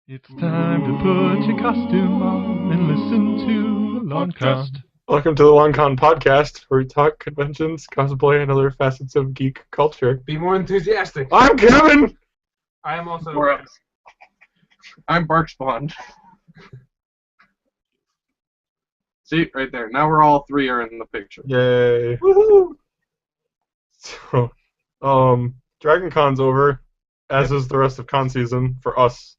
It's time to put your costume on and listen to the Loncast. Welcome to the LongCon podcast, where we talk conventions, cosplay, and other facets of geek culture. Be more enthusiastic. I'm Kevin! I am also. I'm Barkspawn. See, right there. Now we're all three are in the picture. Yay. Woohoo! So, DragonCon's over, as is the rest of con season for us.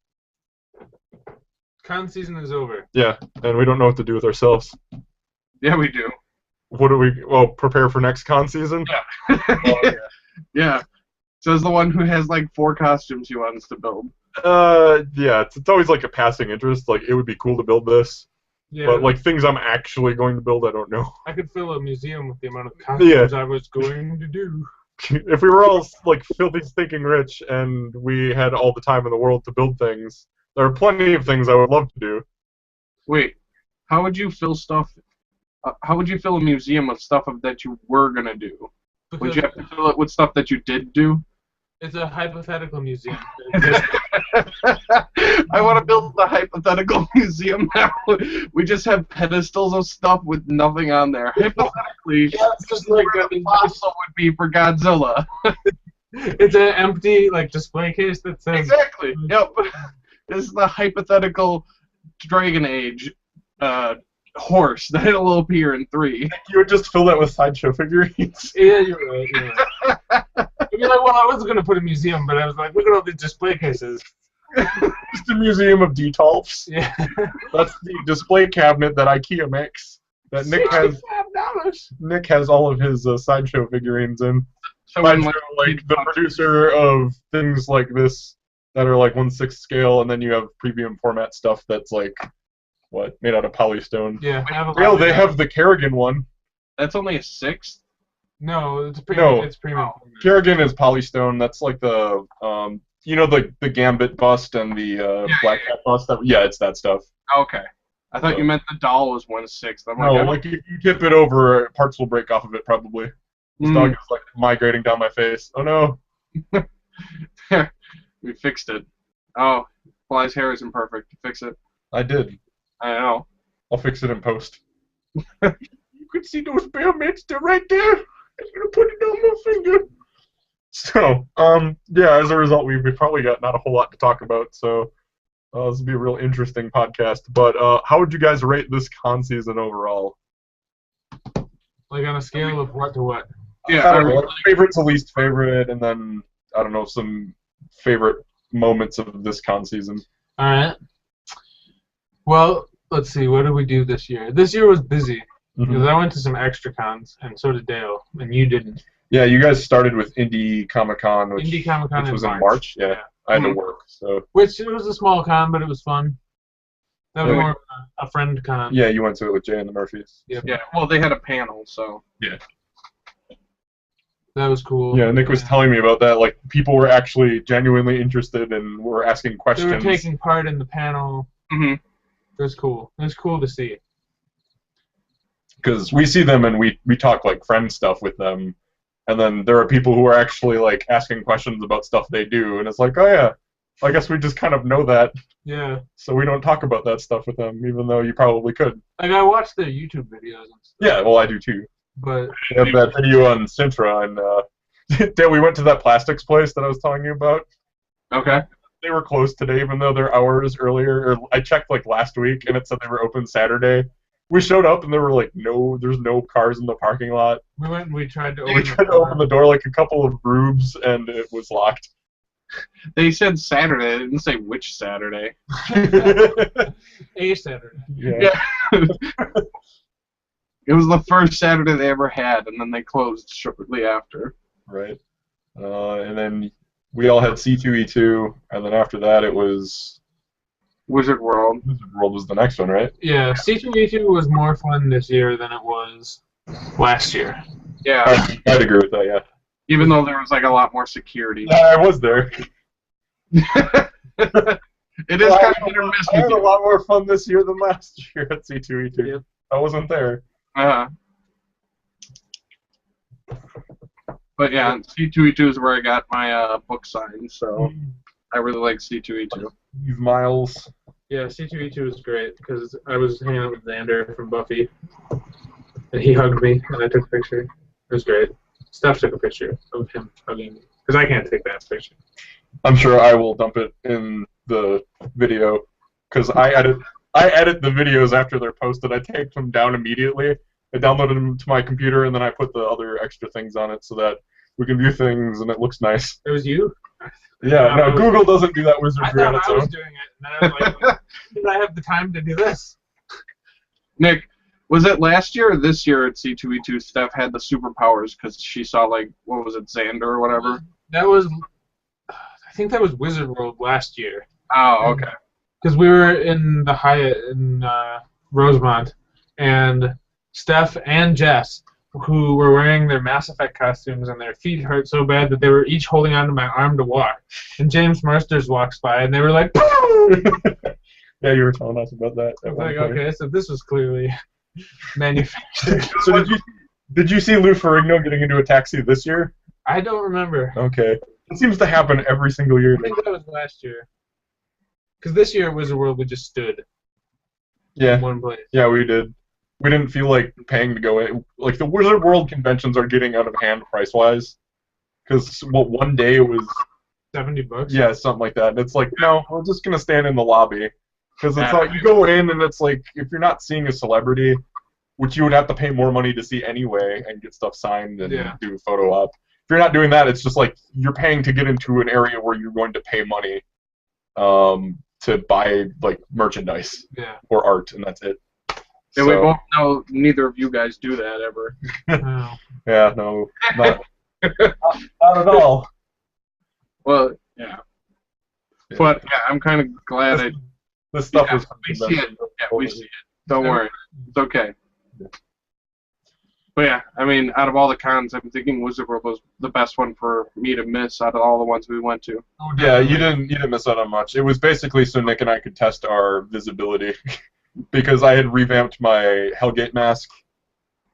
Con season is over. Yeah, and we don't know what to do with ourselves. Yeah, we do. What do we, prepare for next con season? Yeah. Yeah. Says the one who has like 4 costumes he wants to build. Yeah, it's always like a passing interest, like it would be cool to build this, Yeah. but like things I'm actually going to build, I don't know. I could fill a museum with the amount of costumes I was going to do. If we were all like filthy stinking rich and we had all the time in the world to build things, there are plenty of things I would love to do. Wait, how would you fill stuff? How would you fill a museum with stuff that you were gonna do? Would you have to fill it with stuff that you did do? It's a hypothetical museum. I want to build a hypothetical museum now. We just have pedestals of stuff with nothing on there. Hypothetically, it's just like the fossil would be for Godzilla. It's an empty like display case that says Exactly. Yep. This is the hypothetical Dragon Age horse that'll appear in 3. You would just fill that with sideshow figurines. Yeah, you're right. You're like, well, I wasn't gonna put a museum, but I was like, look at all these display cases. Just a museum of Detolfs. Yeah. That's the display cabinet that IKEA makes. That Nick has. $65. Nick has all of his sideshow figurines in. So when, Sideshow, like the producer of things like this that are like 1/6 scale, and then you have premium format stuff that's like what, made out of polystone. Yeah. Well, they have the Kerrigan one. that's only a 6th. No, it's premium. No. It's premium. Kerrigan is polystone. That's like the you know, the Gambit bust and the Black Cat bust. It's that stuff. Okay. I thought you meant the doll was 1/6. I'm No, like, like if you tip it over, parts will break off of it probably. This dog is like migrating down my face. Oh no. we fixed it. Oh, Fly's hair isn't perfect. Fix it. I did. I know. I'll fix it in post. You can see those bare mitts. They're right there. I'm gonna put it on my finger. So, yeah, as a result, we've probably got not a whole lot to talk about, so this will be a real interesting podcast. But how would you guys rate this con season overall? Like on a scale of what to what? Yeah. I don't know, favorite to least favorite, and then, I don't know, some favorite moments of this con season. All right. Well, let's see. What did we do this year? This year was busy because I went to some extra cons, and so did Dale, and you didn't. Yeah, you guys started with Indie Comic Con, which was in March. Yeah, I had to work, so. Which it was a small con, but it was fun. That was more of a friend con. Yeah, you went to it with Jay and the Murphys. Yep. Yeah. Well, they had a panel, so. Yeah. That was cool. Yeah, Nick was telling me about that. Like, people were actually genuinely interested and were asking questions. They were taking part in the panel. Mm-hmm. It was cool. It was cool to see. Because we see them and we talk like friend stuff with them, and then there are people who are actually like asking questions about stuff they do, and it's like, oh yeah, I guess we just kind of know that. Yeah. So we don't talk about that stuff with them, even though you probably could. Like I watched their YouTube videos and stuff. Yeah, well, I do too. But We have that video on Sintra, and Dan, we went to that plastics place that I was telling you about. Okay. They were closed today, even though they're hours earlier. Or I checked like last week, and it said they were open Saturday. We showed up, and there were like there's no cars in the parking lot. we went and we tried to We tried to open the door like a couple of rubes, and it was locked. They said Saturday. They didn't say which Saturday. A Saturday. Yeah. It was the first Saturday they ever had, and then they closed shortly after. Right. And then we all had C2E2, and then after that it was Wizard World. Wizard World was the next one, right? Yeah, C2E2 was more fun this year than it was last year. Yeah. I'd agree with that, yeah. Even though there was like a lot more security. I was there. It is kind of hit or miss I with had a you. lot more fun this year than last year at C2E2. Yep. I wasn't there. But yeah, C2E2 is where I got my book signed, so I really like C2E2. Steve Miles. Yeah, C2E2 was great because I was hanging out with Xander from Buffy, and he hugged me, and I took a picture. It was great. Steph took a picture of him hugging me because I can't take that picture. I'm sure I will dump it in the video because I edit the videos after they're posted. I take them down immediately. I downloaded them to my computer, and then I put the other extra things on it so that we can view things and it looks nice. It was you? Yeah, no, Google doesn't do that I wizardry on thought its I was own. doing it, and then I was like, did I have the time to do this? Nick, was it last year or this year at C2E2 Steph had the superpowers because she saw, like, what was it, Xander or whatever? That was, I think that was Wizard World last year. Oh, okay. Because we were in the Hyatt in Rosemont, and Steph and Jess, who were wearing their Mass Effect costumes, and their feet hurt so bad that they were each holding onto my arm to walk. And James Marsters walks by, and they were like, Yeah, you were telling us about that. I was like, okay, so this was clearly manufactured. So did you see Lou Ferrigno getting into a taxi this year? I don't remember. Okay. It seems to happen every single year. I think that was last year. Because this year at Wizard World, we just stood Yeah. in one place. Yeah, we did. We didn't feel like paying to go in. Like, the Wizard World conventions are getting out of hand price-wise. Because, one day it was, $70? yeah, something like that. And it's like, no, we're just going to stand in the lobby. Because it's Yeah. like, you go in and it's like, if you're not seeing a celebrity, which you would have to pay more money to see anyway and get stuff signed and Yeah. do photo op. If you're not doing that, it's just like, you're paying to get into an area where you're going to pay money to buy, like, merchandise Yeah. or art, and that's it. And we So- both know neither of you guys do that ever. Oh. Yeah, no, not at all. Well, yeah. But, yeah, I'm kind of glad I... This stuff Yeah, is. we see it. Yeah, we see it. Don't worry. It's okay. But yeah, I mean, out of all the cons, I'm thinking Wizard World was the best one for me to miss out of all the ones we went to. Yeah, you didn't miss out on much. It was basically so Nick and I could test our visibility because I had revamped my Hellgate mask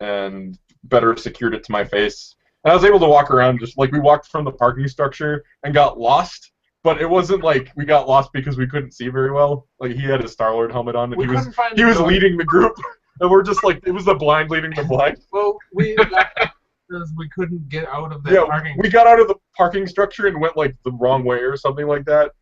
and better secured it to my face. And I was able to walk around just like we walked from the parking structure and got lost. But it wasn't like we got lost because we couldn't see very well. Like, he had his Star-Lord helmet on, and We he was couldn't find he the was door. leading the group, and we're just like, it was the blind leading the blind. Well, we because we couldn't get out of the Yeah, parking we got out of the parking structure and went like the wrong way or something like that.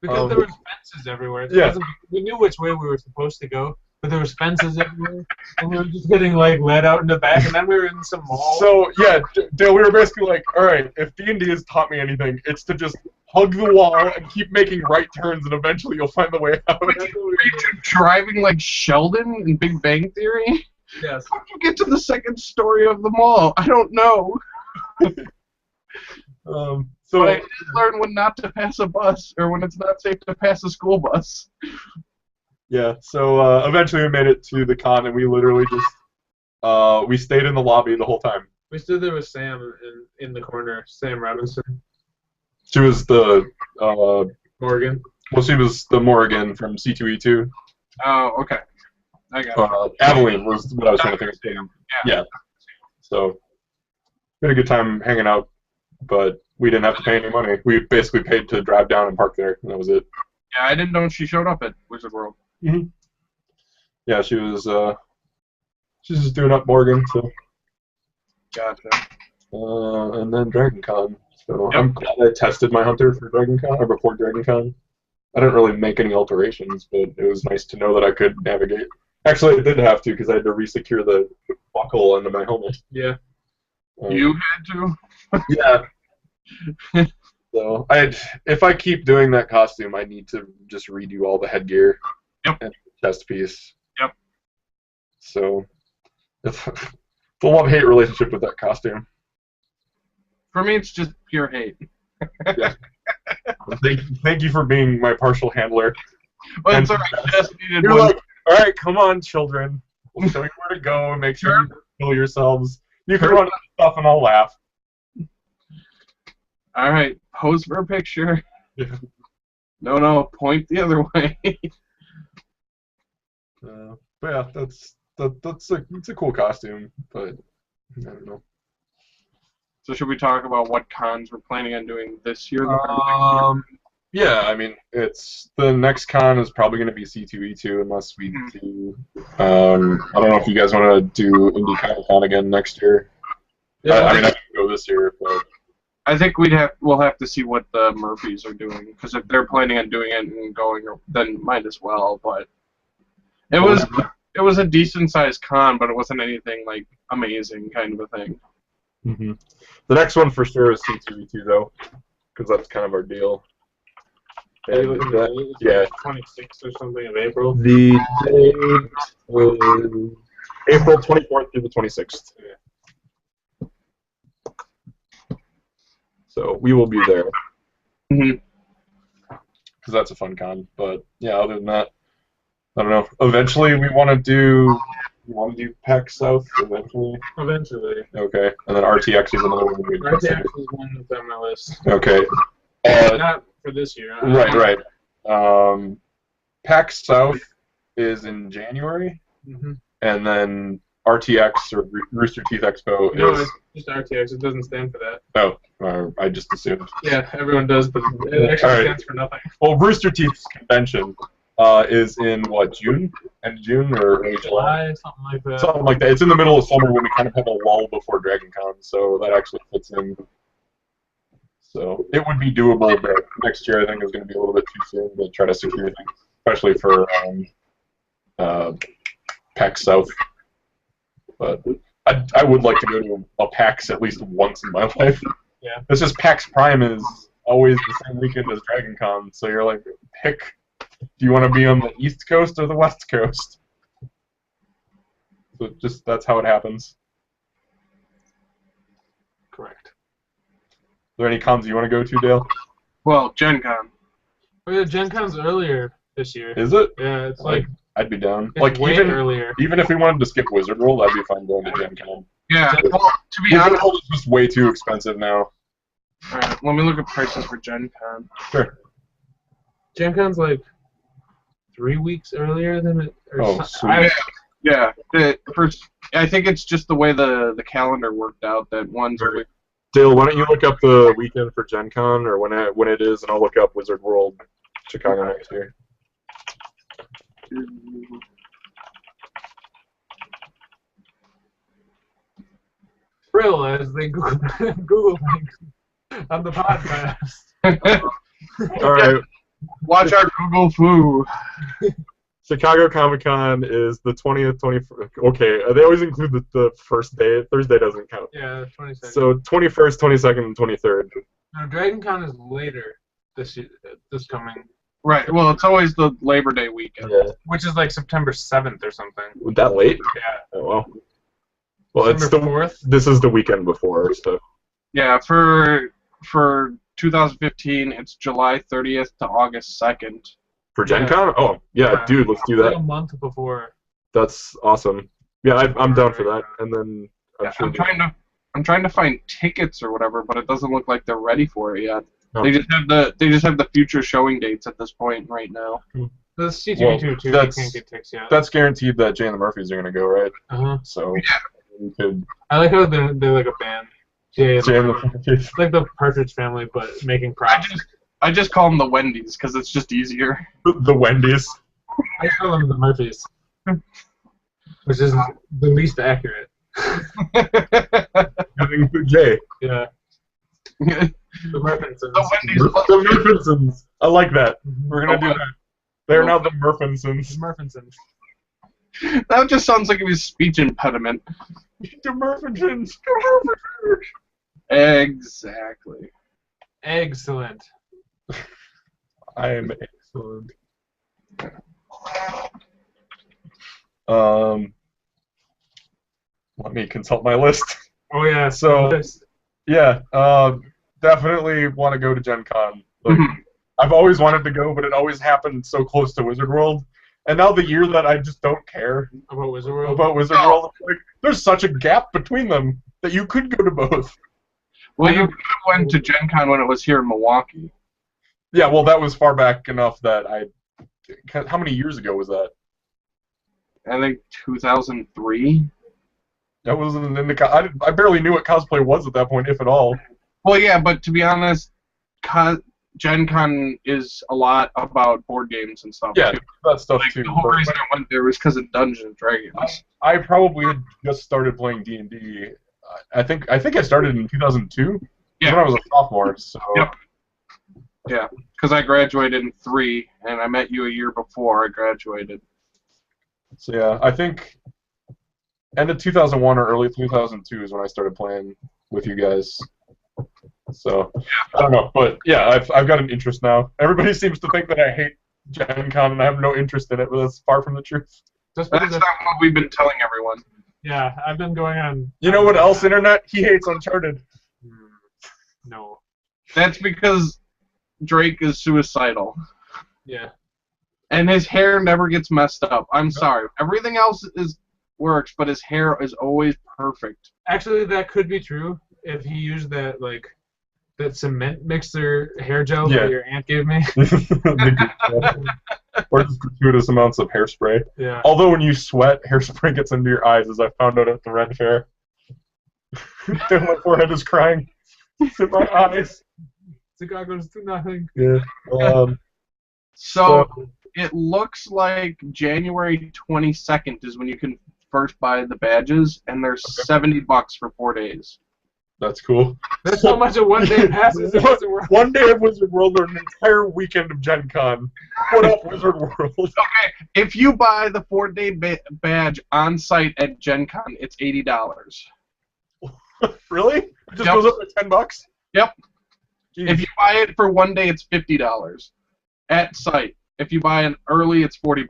because there was fences everywhere. It Yeah. wasn't- we knew which way we were supposed to go, but there was fences everywhere, and we were just getting like led out in the back, and then we were in some mall. So yeah, Dale, we were basically like, all right, if D&D has taught me anything, it's to just hug the wall and keep making right turns, and eventually you'll find the way out. That's what we were doing. Driving like Sheldon in Big Bang Theory? Yes. How did you get to the second story of the mall? I don't know. So But I did learn when not to pass a bus, or when it's not safe to pass a school bus. yeah, so eventually we made it to the con, and we literally just we stayed in the lobby the whole time. We stood there with Sam in the corner, Sam Robinson, She was the Morgan. well, she was the Morrigan from C2E2. Oh, okay. I got it. Aveline was what I was trying to think of. Yeah. Yeah. So we had a good time hanging out, but we didn't have to pay any money. We basically paid to drive down and park there, and that was it. Yeah, I didn't know she showed up at Wizard World. Yeah, she was she's just doing up Morgan, so Gotcha. and then Dragon Con. So Yep. I'm glad I tested my hunter for Dragon Con or before Dragon Con. I didn't really make any alterations, but it was nice to know that I could navigate. Actually, I did have to because I had to resecure the buckle onto my helmet. Yeah. You had to? Yeah. So if I keep doing that costume, I need to just redo all the headgear. Yep. And the chest piece. Yep. So it's a love-hate relationship with that costume. For me, it's just pure hate. Thank you for being my partial handler. Well, it's And- alright. I just needed You're one. like, all right, come on, children. We'll show you where to go and make sure you kill yourselves. You can run out of stuff and I'll laugh. Alright, pose for a picture. Yeah. No, point the other way. But yeah, it's a cool costume, but I don't know. So should we talk about what cons we're planning on doing this year? Yeah, I mean, it's the next con is probably going to be C2E2 unless we do. I don't know if you guys want to do Indie Comic Con again next year. I mean, I can go this year, but I think we'll have to see what the Murphys are doing, because if they're planning on doing it and going, then might as well. But it was a decent sized con, but it wasn't anything like amazing kind of a thing. mm-hmm. The next one for sure is C2E2 though, because that's kind of our deal. And yeah, 26th or something of April. the date is April 24th through the 26th. So we will be there. Mhm. Because that's a fun con. But yeah, other than that, I don't know. Eventually, we want to do. You want to do PAX South eventually? Eventually. Okay, and then RTX is another one we RTX is one that's on my list. Okay. Not for this year. Right. PAX South is in January, Mm-hmm. and then RTX or Rooster Teeth Expo No, is. it's just RTX. It doesn't stand for that. I just assumed. Yeah, everyone does, but it actually Alright. stands for nothing. Well, Rooster Teeth's convention is in what, June? End of June or early July? Something like that. Something like that. It's in the middle of summer when we kind of have a lull before Dragon Con, so that actually fits in. So it would be doable, but next year I think is going to be a little bit too soon to try to secure things, especially for PAX South. But I would like to go to a PAX at least once in my life. Yeah. It's just PAX Prime is always the same weekend as Dragon Con, so you're like, pick. Do you want to be on the East Coast or the West Coast? So just that's how it happens. Correct. Are there any cons you want to go to, Dale? Well, Gen Con. Oh yeah, Gen Con's earlier this year. Is it? Yeah, it's like I'd be down. it's Like way even earlier. if we wanted to skip Wizard World, I'd be fine going to Gen Con. Yeah. Gen- Well, to be Wizard honest, World is just way too expensive now. alright, let me look at prices for Gen Con. Sure. Gen Con's like 3 weeks earlier than it. Or Oh, so- sweet. Yeah. I think it's just the way the calendar worked out that one's Sure. Dale, why don't you look up the weekend for Gen Con or when it is, and I'll look up Wizard World Chicago next year. Thrill as they Google things on the podcast. All right. Watch our Google Foo. Chicago Comic Con is the 20th, 21st. Okay, they always include the first day. Thursday doesn't count. Yeah, 22nd. So 21st, 22nd, and 23rd. No, Dragon Con is later this coming, Right. Well, it's always the Labor Day weekend. Yeah. which is like September 7th or something. That late? Yeah. Oh, well. Well, it's September the 4th. This is the weekend before, so. Yeah. For 2015, it's July 30th to August 2nd. For Gen Yeah. Con? Oh, yeah, dude, let's do It's like that. a month before. That's awesome. Yeah, I'm down for that. And then Yeah, sure I'm trying to find tickets or whatever, but it doesn't look like they're ready for it yet. Oh. They just have the future showing dates at this point right now. The C2E2 too. You that's- can't get tickets yet. that's guaranteed that Jay and the Murphys are going to go, right? Uh-huh. So we could. I like how they're like a band. Yeah, Jay and the Murphys. like the Partridge Family, but making props. I just call them the Wendy's because it's just easier. The Wendy's. I call them the Murphys, which is the least accurate. Having Jay. Yeah, the the Murphins. Wendy's. The Murfinsons. I like that. Mhm. We're going to do that. They're now the Murfinsons. The Murfinsons. That just sounds like it was a speech impediment. The Murfinsons. Exactly. Excellent. I am excellent. Let me consult my list. Oh yeah. So- Yes. Yeah, definitely want to go to Gen Con. Like, Mhm. I've always wanted to go, but it always happened so close to Wizard World. And now the year that I just don't care About Wizard World. about Wizard No. World, like, there's such a gap between them that you could go to both. Well, you could have went to Gen Con when it was here in Milwaukee. Yeah, well, that was far back enough that how many years ago was that? I think 2003. That wasn't in the. I barely knew what cosplay was at that point, if at all. Well, yeah, but to be honest, Gen Con is a lot about board games and stuff Yeah, too. that stuff Like too. the whole reason I went there was because of Dungeons and Dragons. I probably had just started playing D&D. I think I started in 2002. Yeah. When I was a sophomore. So. Yep. Yeah, because I graduated in 3, and I met you a year before I graduated. So yeah, I think end of 2001 or early 2002 is when I started playing with you guys. So I don't know, but yeah, I've got an interest now. Everybody seems to think that I hate Gen Con and I have no interest in it, but that's far from the truth. Just That's because not what we've been telling everyone. yeah, I've been going on. You know what else, Internet? He hates Uncharted. No. That's because Drake is suicidal. Yeah. And his hair never gets messed up. I'm sorry. Everything else works, but his hair is always perfect. Actually, that could be true if he used that cement mixer hair gel Yeah. that your aunt gave me. Or just gratuitous amounts of hairspray. Yeah. Although when you sweat, hairspray gets into your eyes, as I found out at the Red Fair. My forehead is crying. It's in my eyes. Cigar goes to nothing. Yeah. So it looks like January 22nd is when you can first buy the badges, and they're $70 for 4 days. That's cool. That's how much a one-day pass is in Wizard World. One day of Wizard World or an entire weekend of Gen Con. What up, Wizard World? Okay, if you buy the 4-day badge on site at Gen Con, it's $80. Really? It just Yep. goes up to $10? Yep. Jeez. If you buy it for 1 day, it's $50 at site. If you buy it early, it's $40.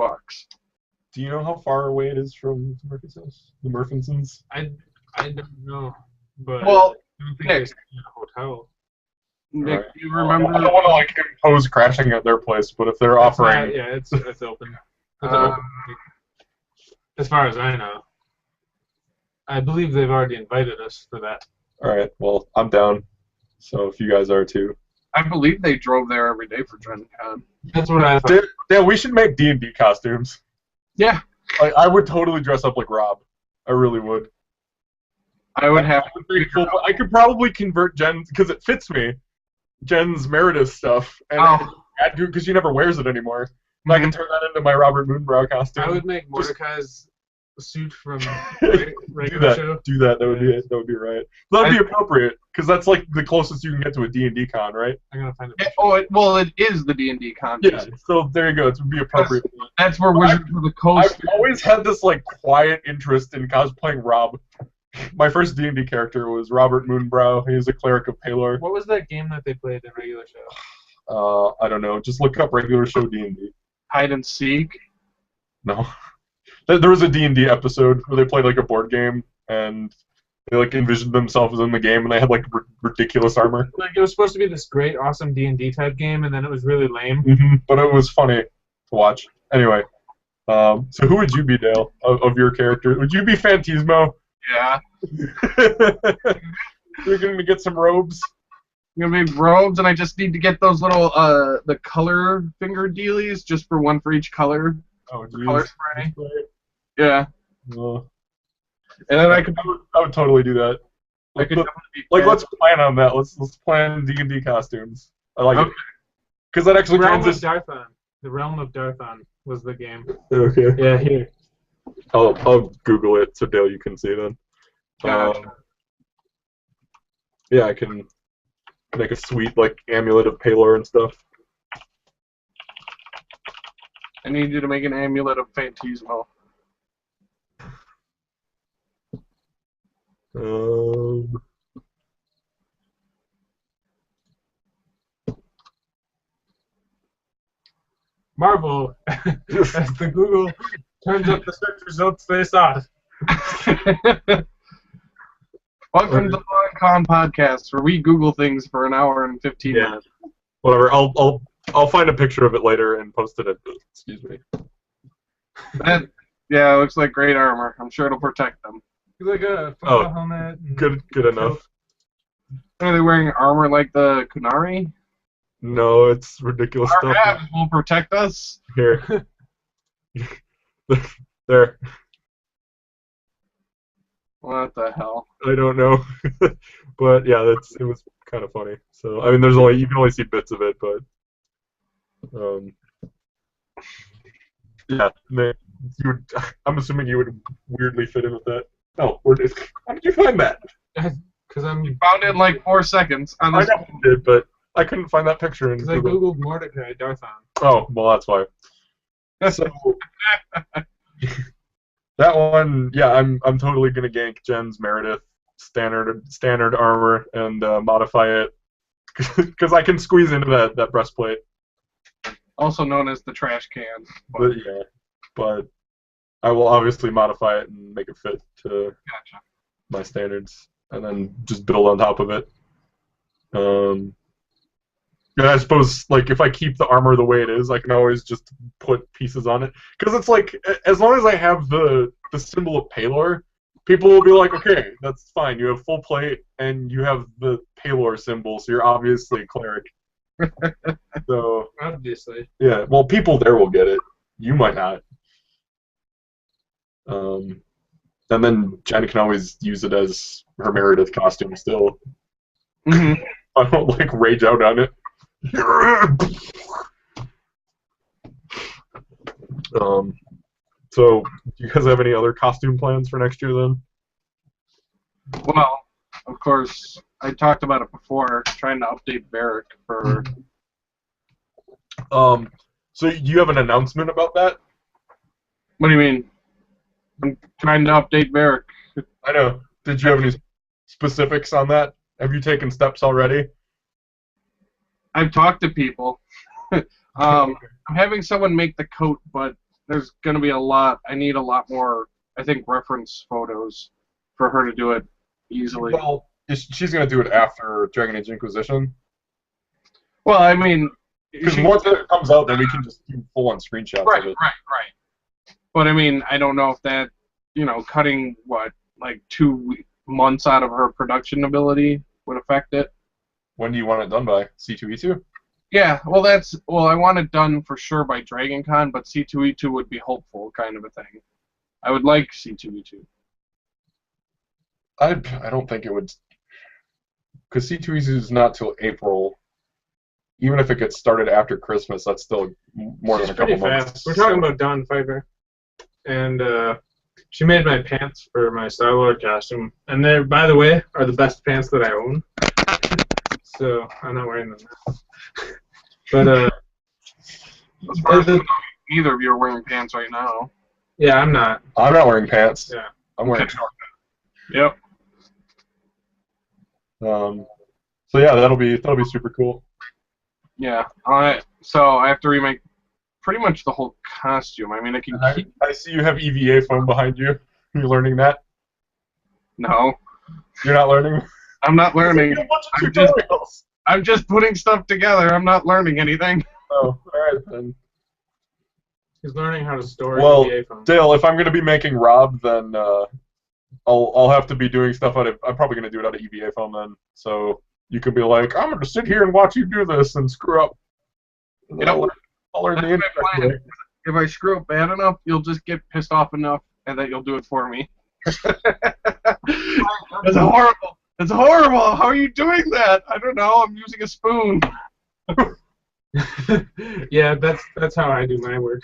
Do you know how far away it is from Murphy's house? The Murfinsons? I don't know, but Well, I don't think Nick. they stay in a hotel. Nick, Alright. do you I remember? don't want to like impose crashing at their place, but if they're offering, Yeah, it's open. It's Uh, open. As far as I know. I believe they've already invited us for that. all right, well, I'm down. So if you guys are too, I believe they drove there every day for Gen Con. That's what I thought. yeah, we should make D&D costumes. Yeah, Like I would totally dress up like Rob. I really would. I would have That would be cool, but I could probably convert Jen's because it fits me. Jen's Meredith stuff, and because she never wears it anymore. And I can turn that into my Robert Moonbrow costume. I would make Mordecai's suit from do regular that. show. Do that. That would be it. That would be right. That'd be appropriate because that's like the closest you can get to a D&D con, right? I'm gonna find Yeah, it. it is the D&D con. Yeah. So there you go. It would be appropriate. That's where Wizards of the Coast. I've always had this like quiet interest in cosplaying Rob. My first D&D character was Robert Moonbrow. He was a cleric of Palor. What was that game that they played in regular show? I don't know. Just look up regular show D&D. Hide and seek. No. There was a D&D episode where they played like a board game and they like envisioned themselves in the game and they had like ridiculous armor. Like it was supposed to be this great, awesome D&D type game, and then it was really lame. But it was funny to watch. Anyway, so who would you be, Dale, of your character? Would you be Phantismo? Yeah. You're going to get some robes? I'm gonna be robes, and I just need to get those little the color finger dealies, just for one for each color. Oh, geez. Color spray. Yeah. Uh, And then I would totally do that. I could definitely be Like, let's plan on that. Let's plan D&D costumes. I like it. Because that actually Realm of transitions. Darthon. The Realm of Darthon was the game. Okay. Yeah, here. I'll Google it so Dale you can see then. Gotcha. Yeah, I can make a sweet like amulet of Palor and stuff. I need you to make an amulet of Phantismo. Marvel, as the Google turns up the search results they sought. Welcome to the Long Con Podcast, where we Google things for an hour and 15 Yeah. minutes. Whatever. I'll find a picture of it later and post it. Excuse me. Yeah, it looks like great armor. I'm sure it'll protect them. Like a football helmet. And Good enough. Are they wearing armor like the Kunari? No, it's ridiculous Our stuff. abs will protect us. Here. There. What the hell? I don't know, but yeah, it was kind of funny. So I mean, you can only see bits of it, but yeah, I'm assuming you would weirdly fit in with that. Oh, how did you find that? Because Found it in like 4 seconds. On I this. know you did, but I couldn't find that picture in I Google. googled Mordecai Darthon. Oh, well, that's why. So that one, yeah, I'm totally gonna gank Jen's Meredith standard armor and modify it because I can squeeze into that breastplate. Also known as the trash can. But yeah, but I will obviously modify it and make it fit to Gotcha. my standards, and then just build on top of it. Yeah, I suppose like if I keep the armor the way it is, I can always just put pieces on it. Because it's like as long as I have the symbol of Palor, people will be like, okay, that's fine. You have full plate and you have the Palor symbol, so you're obviously a cleric. So Obviously. yeah, well, people there will get it. You might not. And then Jen can always use it as her Meredith costume still. Mm-hmm. I don't like rage out on it. So, do you guys have any other costume plans for next year then? Well, of course, I talked about it before, trying to update Varric for... So you have an announcement about that? What do you mean? I'm trying to update Varric. I know. Did you have any specifics on that? Have you taken steps already? I've talked to people. I'm having someone make the coat, but there's going to be a lot. I need a lot more, I think, reference photos for her to do it easily. Well, she's going to do it after Dragon Age Inquisition. Well, I mean... Because once it comes out, then we can just do full-on screenshots Right, of it. right. But I mean, I don't know if that, cutting, like 2 months out of her production ability would affect it. When do you want it done by? C2E2? Yeah, well, I want it done for sure by Dragon Con, but C2E2 would be hopeful, kind of a thing. I would like C2E2. I don't think it would... Because C2E2 is not till April. Even if it gets started after Christmas, that's still more than a couple months. Fast. We're talking about Dawn Pfeiffer, and she made my pants for my Star-Lord costume, and they, by the way, are the best pants that I own. So I'm not wearing them now. But neither of you are wearing pants right now. Yeah, I'm not. I'm not wearing pants. Yeah, I'm wearing shorts. Yep. So yeah, that'll be super cool. Yeah. Alright. So I have to remake pretty much the whole costume. I mean, I can keep... I see you have EVA foam behind you. You're learning that? No. You're not learning? I'm not learning. A bunch of tutorials. I'm just putting stuff together. I'm not learning anything. Oh, alright then. he's learning how to store Well, EVA foam. Dale, if I'm going to be making Rob, then I'll have to be doing stuff out of... I'm probably going to do it out of EVA foam then. So you could be like, I'm going to sit here and watch you do this and screw up. And then I'll learn the That's my incorrect plan. way. If I screw up bad enough, you'll just get pissed off enough, and that you'll do it for me. That's horrible. That's horrible. How are you doing that? I don't know. I'm using a spoon. Yeah, that's how I do my work.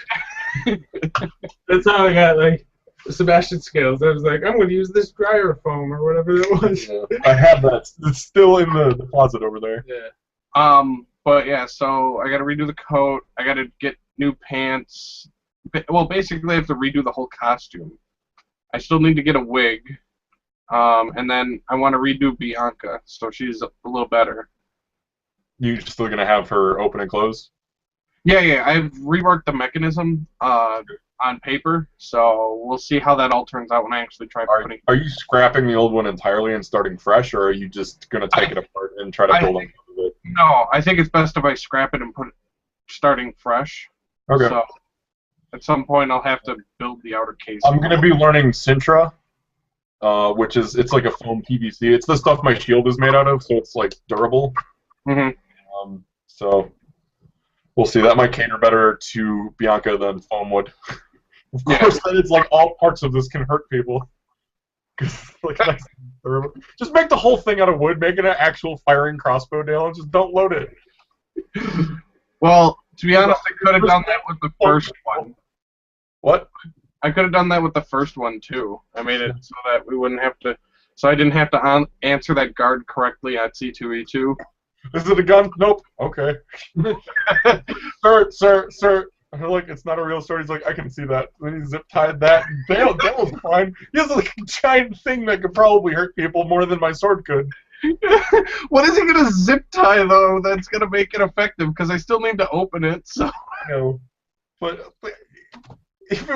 That's how I got like Sebastian scales. I was like, I'm going to use this dryer foam or whatever it was. Yeah, I have that. It's still in the closet over there. Yeah. But yeah, so I got to redo the coat. I got to get new pants. Well, basically, I have to redo the whole costume. I still need to get a wig. And then I want to redo Bianca, so she's a little better. You still going to have her open and close? Yeah, I've reworked the mechanism on paper, so we'll see how that all turns out when I actually try putting. Are you scrapping the old one entirely and starting fresh, or are you just going to take it apart and try to build on top of it? No, I think it's best if I scrap it and put it starting fresh. Okay. So at some point I'll have to build the outer case. I'm going to be learning Sintra, which is, it's like a foam PVC. It's the stuff my shield is made out of, so it's like durable. Mm-hmm. So we'll see. That might cater better to Bianca than foam would. Of course, then it's like all parts of this can hurt people. Like, nice, just make the whole thing out of wood. Make it an actual firing crossbow, Dale, and just don't load it. Well, to be honest, I could have done that with the first one. What? I could have done that with the first one too. I made it so that we wouldn't have to, so I didn't have to answer that guard correctly at C2E2. Is it a gun? Nope. Okay. sir. I'm like, it's not a real sword. He's like, I can see that. Then he zip tied that. Dale was fine. He has like a giant thing that could probably hurt people more than my sword could. What is he gonna zip tie though? That's gonna make it effective because I still need to open it. So. No. But if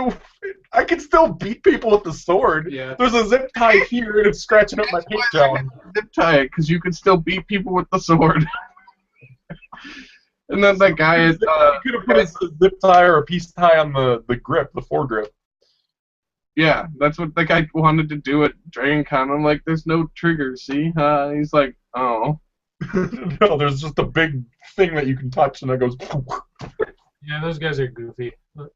I could still beat people with the sword. Yeah. There's a zip tie here and it's scratching up my paint job. Zip tie it because you could still beat people with the sword. And then that guy is. You could have put a zip tie or a piece tie on the grip, the foregrip. Yeah, that's what the guy wanted to do at DragonCon. I'm like, there's no trigger, see? He's like, oh. No, there's just a big thing that you can touch and it goes. Yeah, those guys are goofy.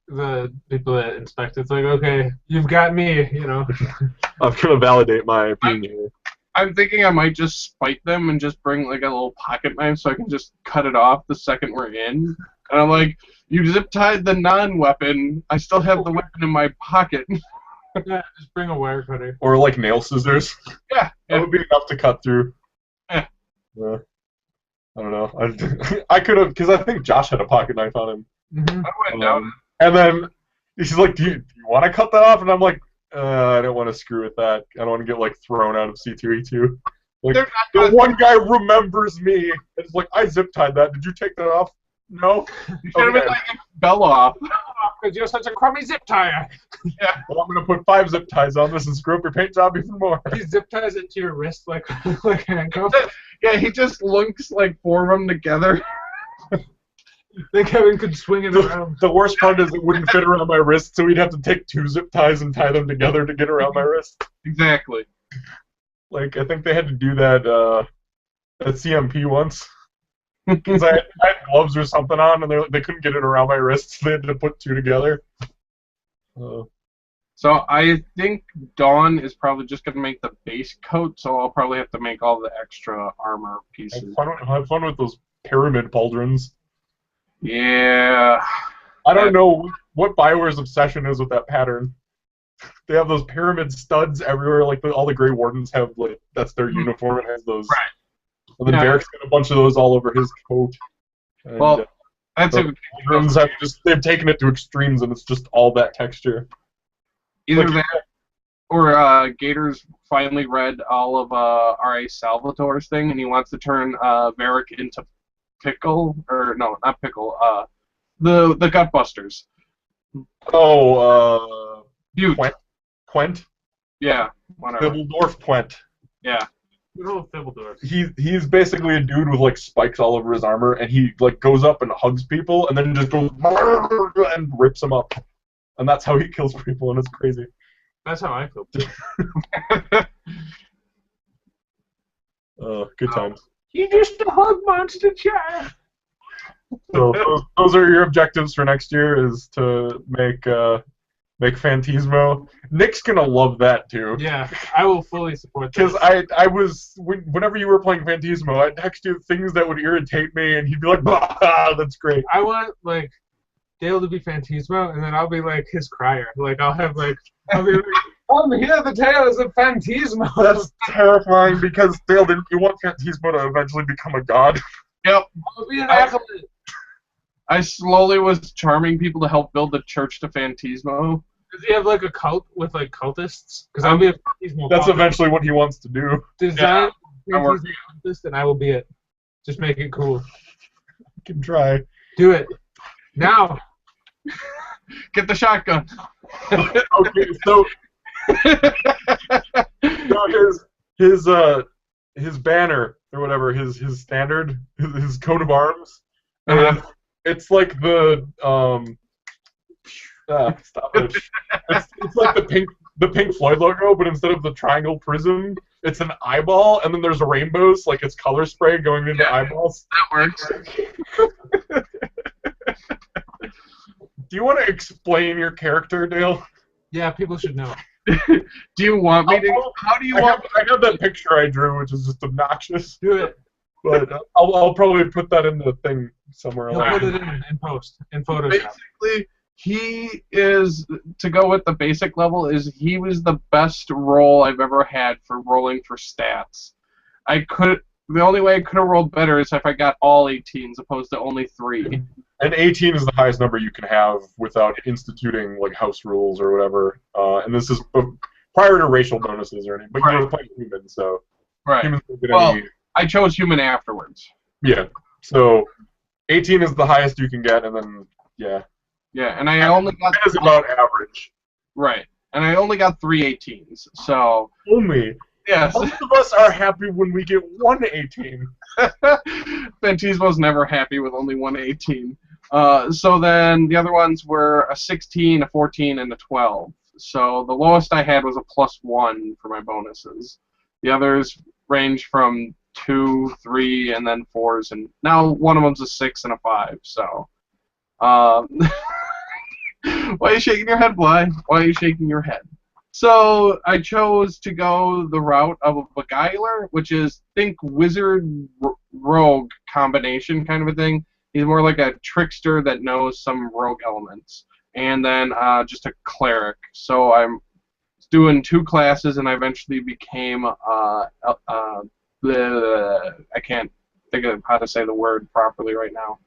The people that inspect it's like, okay, you've got me, you know. I'm gonna validate my opinion. I'm thinking I might just spite them and just bring like a little pocket knife so I can just cut it off the second we're in. And I'm like, you zip tied the non-weapon. I still have the weapon in my pocket. Yeah, just bring a wire cutter. Or like nail scissors. Yeah. That would be enough to cut through. Yeah. I don't know. I could have, because I think Josh had a pocket knife on him. Mm-hmm. I went down. And then he's like, do you want to cut that off? And I'm like, I don't want to screw with that. I don't want to get like thrown out of C2E2. Like, the one guy remembers me. And it's like, I zip tied that. Did you take that off? No. You should have been like, fell off. Because you're such a crummy zip tie. Yeah. Well, I'm gonna put 5 zip ties on this and screw up your paint job even more. He zip ties it to your wrist like handcuffs. Yeah, he just links like 4 of them together. Then Kevin could swing it around. The worst part is it wouldn't fit around my wrist, so we'd have to take 2 zip ties and tie them together to get around my wrist. Exactly. Like, I think they had to do that at CMP once. Because I had gloves or something on, and they couldn't get it around my wrist, so they had to put 2 together. So I think Dawn is probably just going to make the base coat, so I'll probably have to make all the extra armor pieces. Have fun with those pyramid pauldrons. Yeah. I don't know what BioWare's obsession is with that pattern. They have those pyramid studs everywhere, like all the Grey Wardens have, like, that's their uniform and has those. Right. And then Derek's got a bunch of those all over his coat. And, Well, that's it. they've taken it to extremes, and it's just all that texture. Either Like, that, or Gators finally read all of R.A. Salvatore's thing, and he wants to turn Varric into Pickle, or no, not Pickle, the Gutbusters. Oh, Butte. Quent? Yeah, whatever. Fibbledorf Quent. Yeah. Good old Fibbledorf. He's basically a dude with like spikes all over his armor, and he like goes up and hugs people, and then just goes and rips them up, and that's how he kills people, and it's crazy. That's how I feel. Good times. You just a hug monster child. So those are your objectives for next year: is to make Phantismo. Nick's gonna love that too. Yeah, I will fully support that. Because I was whenever you were playing Phantismo, I'd text you things that would irritate me, and he'd be like, "Bah, that's great." I want like Dale to be Phantismo, and then I'll be like his crier. Like I'll be like, hear the tales of Phantismo. That's terrifying because Dale, didn't you want Phantismo to eventually become a god? Yep. I'll be an acolyte. I slowly was charming people to help build the church to Phantismo. Does he have like a cult with like cultists? Because I'll be a Phantismo. That's cultist. eventually what he wants to do. Design Yeah, Phantismo cultist, and I will be it. Just make it cool. I can try. Do it now. Get the shotgun. Okay, so his banner or whatever, his standard, his coat of arms, and it's like the stop it. It's like the Pink Floyd logo, but instead of the triangle prism, it's an eyeball, and then there's rainbows, like it's color spray going into eyeballs. That works. Do you want to explain your character, Dale? Yeah, people should know. Do you want me to? How do you want? I have that picture I drew, which is just obnoxious. Do it. But I'll probably put that in the thing somewhere. He'll put it in post, in Photoshop. Basically, he is, to go with the basic level, he was the best roll I've ever had for rolling for stats. The only way I could have rolled better is if I got all 18s opposed to only 3. And 18 is the highest number you can have without instituting like house rules or whatever. And this is prior to racial bonuses or anything. But you were playing human, so Right. humans don't get Well, any. I chose human afterwards. Yeah. So 18 is the highest you can get, and then yeah. Yeah, and I only got That is about average. right, and I only got 3 18s. So Only. yes, Most of us are happy when we get 1 18. Fantismo's never happy with only 1 18. So then the other ones were a 16, a 14, and a 12. So the lowest I had was a +1 for my bonuses. The others range from 2, 3, and then 4s, and now one of them's a 6 and a 5. So, why are you shaking your head, Bly? Why are you shaking your head? So I chose to go the route of a Beguiler, which is think wizard rogue combination kind of a thing. He's more like a trickster that knows some rogue elements, and then just a cleric. So I'm doing 2 classes, and I eventually became I can't think of how to say the word properly right now.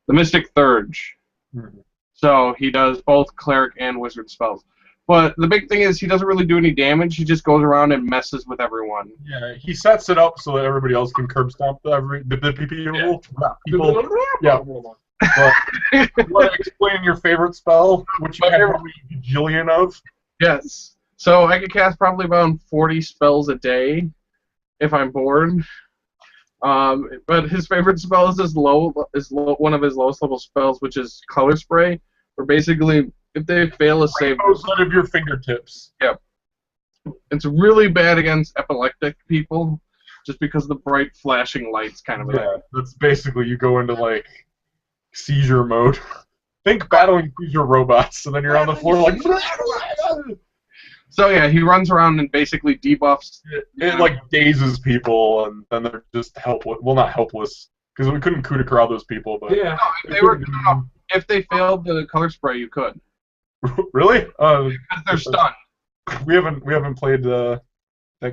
The Mystic Thurge. Mm-hmm. So he does both cleric and wizard spells. But the big thing is he doesn't really do any damage. He just goes around and messes with everyone. Yeah, he sets it up so that everybody else can curb stomp the people. Yeah. But you want to explain your favorite spell, which you have a bajillion of? Yes. So I could cast probably about 40 spells a day if I'm bored. But his favorite spell is one of his lowest level spells, which is Color Spray, where basically if they fail a save, Out of your fingertips. Yep. It's really bad against epileptic people, just because of the bright flashing lights kind of a Yeah, thing. that's basically you go into like seizure mode. Think battling seizure robots, and then you're on the floor like. So yeah, he runs around and basically debuffs. It like dazes people, and then they're just helpless. Well, not helpless, because we couldn't coup de grace those people, but Yeah. If they failed the Color Spray, you could. Really? Because they're stunned. We haven't played that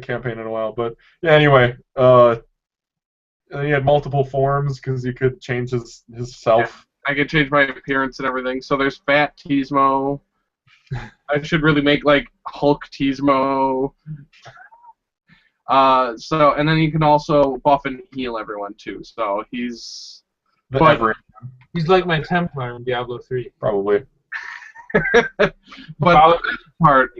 campaign in a while, but yeah. Anyway, he had multiple forms because he could change his self. I could change my appearance and everything. So there's Fat Teasmo. I should really make like Hulk Teasmo. So and then you can also buff and heal everyone too. So he's He's like my Templar in Diablo 3. Probably. but part.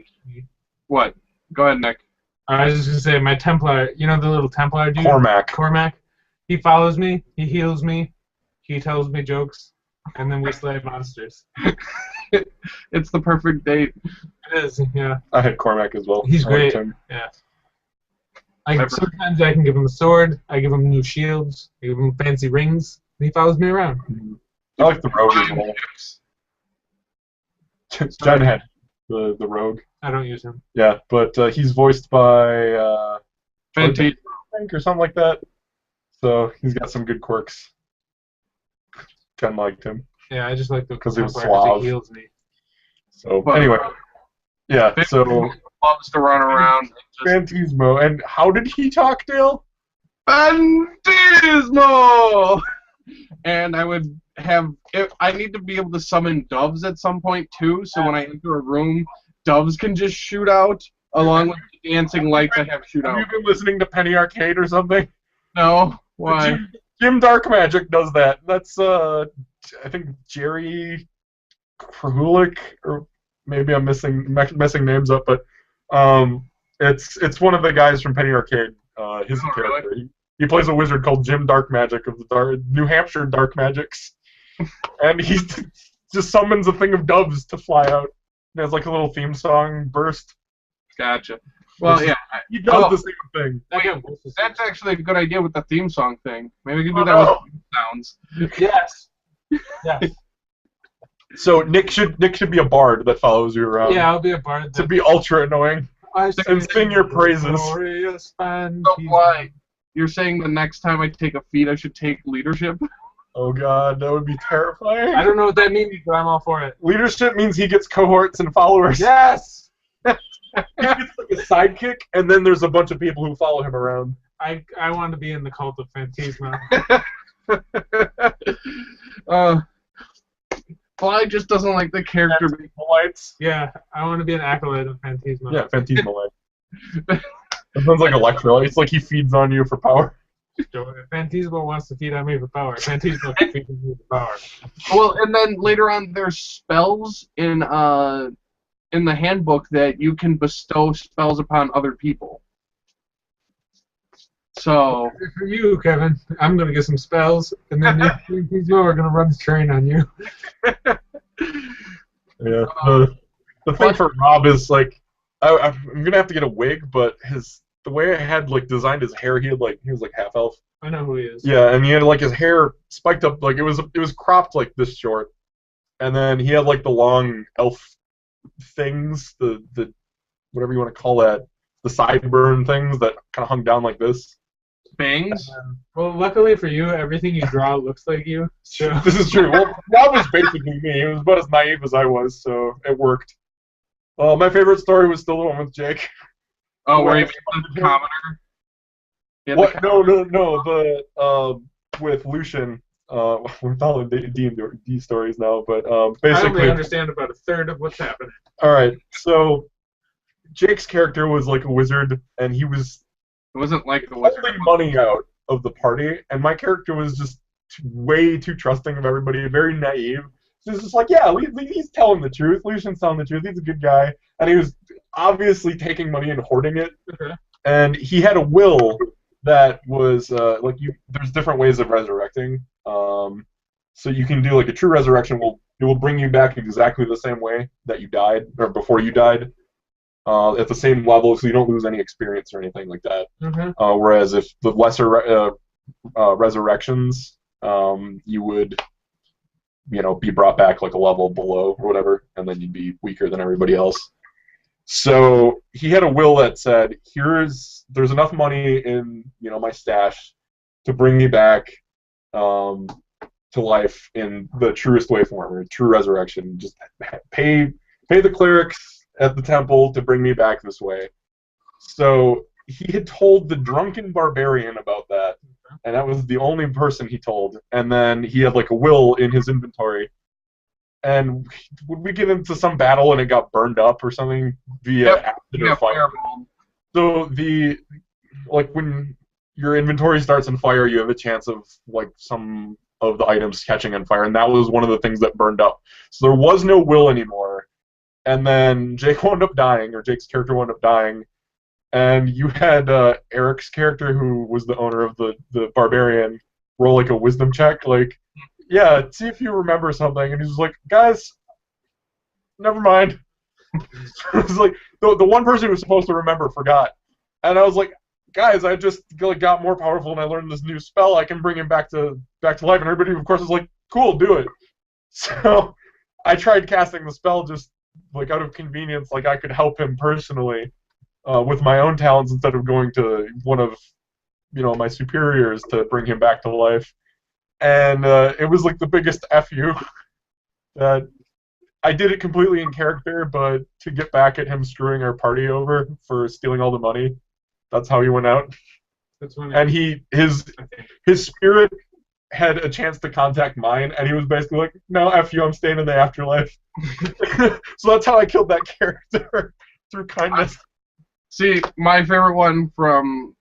What? Go ahead, Nick. I was just gonna say my Templar. You know the little Templar dude. Cormac. He follows me. He heals me. He tells me jokes, and then we slay monsters. It's the perfect date. It is. Yeah. I had Cormac as well. He's I liked great. him. Yeah. Sometimes I can give him a sword. I give him new shields. I give him fancy rings. And he follows me around. I like the rogue as well. Jen had the rogue. I don't use him. Yeah, but he's voiced by Fenty. I think, or something like that. So he's got some good quirks. Jen liked him. Yeah, I just like the 'Cause he was Templar 'cause suave. he heals me. So anyway, yeah. So Loves to run around. Fantismo, and how did he talk, Dale? Fantismo! And I would have. I need to be able to summon doves at some point too, so when I enter a room, doves can just shoot out, along with the dancing lights I have shoot Have out. you been listening to Penny Arcade or something? No? Why? Jim Dark Magic does that. That's I think Jerry Krahulik, or maybe I'm messing names up, but it's one of the guys from Penny Arcade. His character. Really? He plays a wizard called Jim Dark Magic of the New Hampshire Dark Magics, and he just summons a thing of doves to fly out. And has like a little theme song burst. Gotcha. Well, yeah. He does the same thing. That's actually a good idea with the theme song thing. Maybe we can do that with sounds. Yes. Yes. So Nick should be a bard that follows you around. Yeah, I'll be a bard. To be ultra annoying I and sing your praises. glorious So why? You're saying the next time I take a feat, I should take leadership? Oh god, that would be terrifying. I don't know what that means, but I'm all for it. Leadership means he gets cohorts and followers. Yes! He gets like a sidekick, and then there's a bunch of people who follow him around. I want to be in the cult of Phantasma. Fly just doesn't like the character. Lights. Yeah, I want to be an acolyte of Phantasma. Yeah, Phantasma light. It sounds like Electro. It's like he feeds on you for power. So if Phantasma wants to feed on me for power, Phantasma can feed on me for power. Well, and then later on, there's spells in the handbook that you can bestow spells upon other people. So For you, Kevin, I'm going to get some spells, and then Phantasma are going to run the train on you. Yeah. The thing for Rob is like, I'm gonna have to get a wig, but the way I had like designed his hair, he was like half elf. I know who he is. Yeah, and he had like his hair spiked up, like it was cropped like this short, and then he had like the long elf things, the whatever you want to call that, the sideburn things that kind of hung down like this. bangs. Well, luckily for you, everything you draw looks like you. So. This is true. Well, Rob was basically me. He was about as naive as I was, so it worked. My favorite story was still the one with Jake. Oh, where he made the commoner? What? No. The with Lucian. We're following D&D stories now, but basically. I only understand about a third of what's happening. All right, so Jake's character was like a wizard, and he was It wasn't like the wizard. holding money out of the party, and my character was just way too trusting of everybody, very naive. So it's just like, yeah, he's telling the truth. Lucian's telling the truth. He's a good guy, and he was obviously taking money and hoarding it. Okay. And he had a will that was there's different ways of resurrecting. So you can do like a true resurrection. It will bring you back exactly the same way that you died or before you died, at the same level, so you don't lose any experience or anything like that. Mm-hmm. Whereas if the lesser resurrections, you would, be brought back like a level below or whatever, and then you'd be weaker than everybody else. So he had a will that said, there's enough money in my stash to bring me back to life in the truest way form, or true resurrection. Just pay the clerics at the temple to bring me back this way. So he had told the drunken barbarian about that, and that was the only person he told. And then he had like a will in his inventory. And would we get into some battle and it got burned up or something via acid or fire? So when your inventory starts on fire, you have a chance of like some of the items catching on fire, and that was one of the things that burned up. So there was no will anymore. And then Jake's character wound up dying, and you had Eric's character, who was the owner of the barbarian, roll like a wisdom check, like, yeah, see if you remember something. And he's like, guys, never mind. It was like the one person who was supposed to remember forgot, and I was like, guys, I just got more powerful and I learned this new spell. I can bring him back to life. And everybody, of course, was like, cool, do it. So I tried casting the spell just like out of convenience, like I could help him personally with my own talents instead of going to one of my superiors to bring him back to life. And it was like the biggest FU that I did it completely in character, but to get back at him screwing our party over for stealing all the money. That's how he went out. That's when and his spirit had a chance to contact mine, and he was basically like, no, F you, I'm staying in the afterlife. So that's how I killed that character, through kindness. See, my favorite one from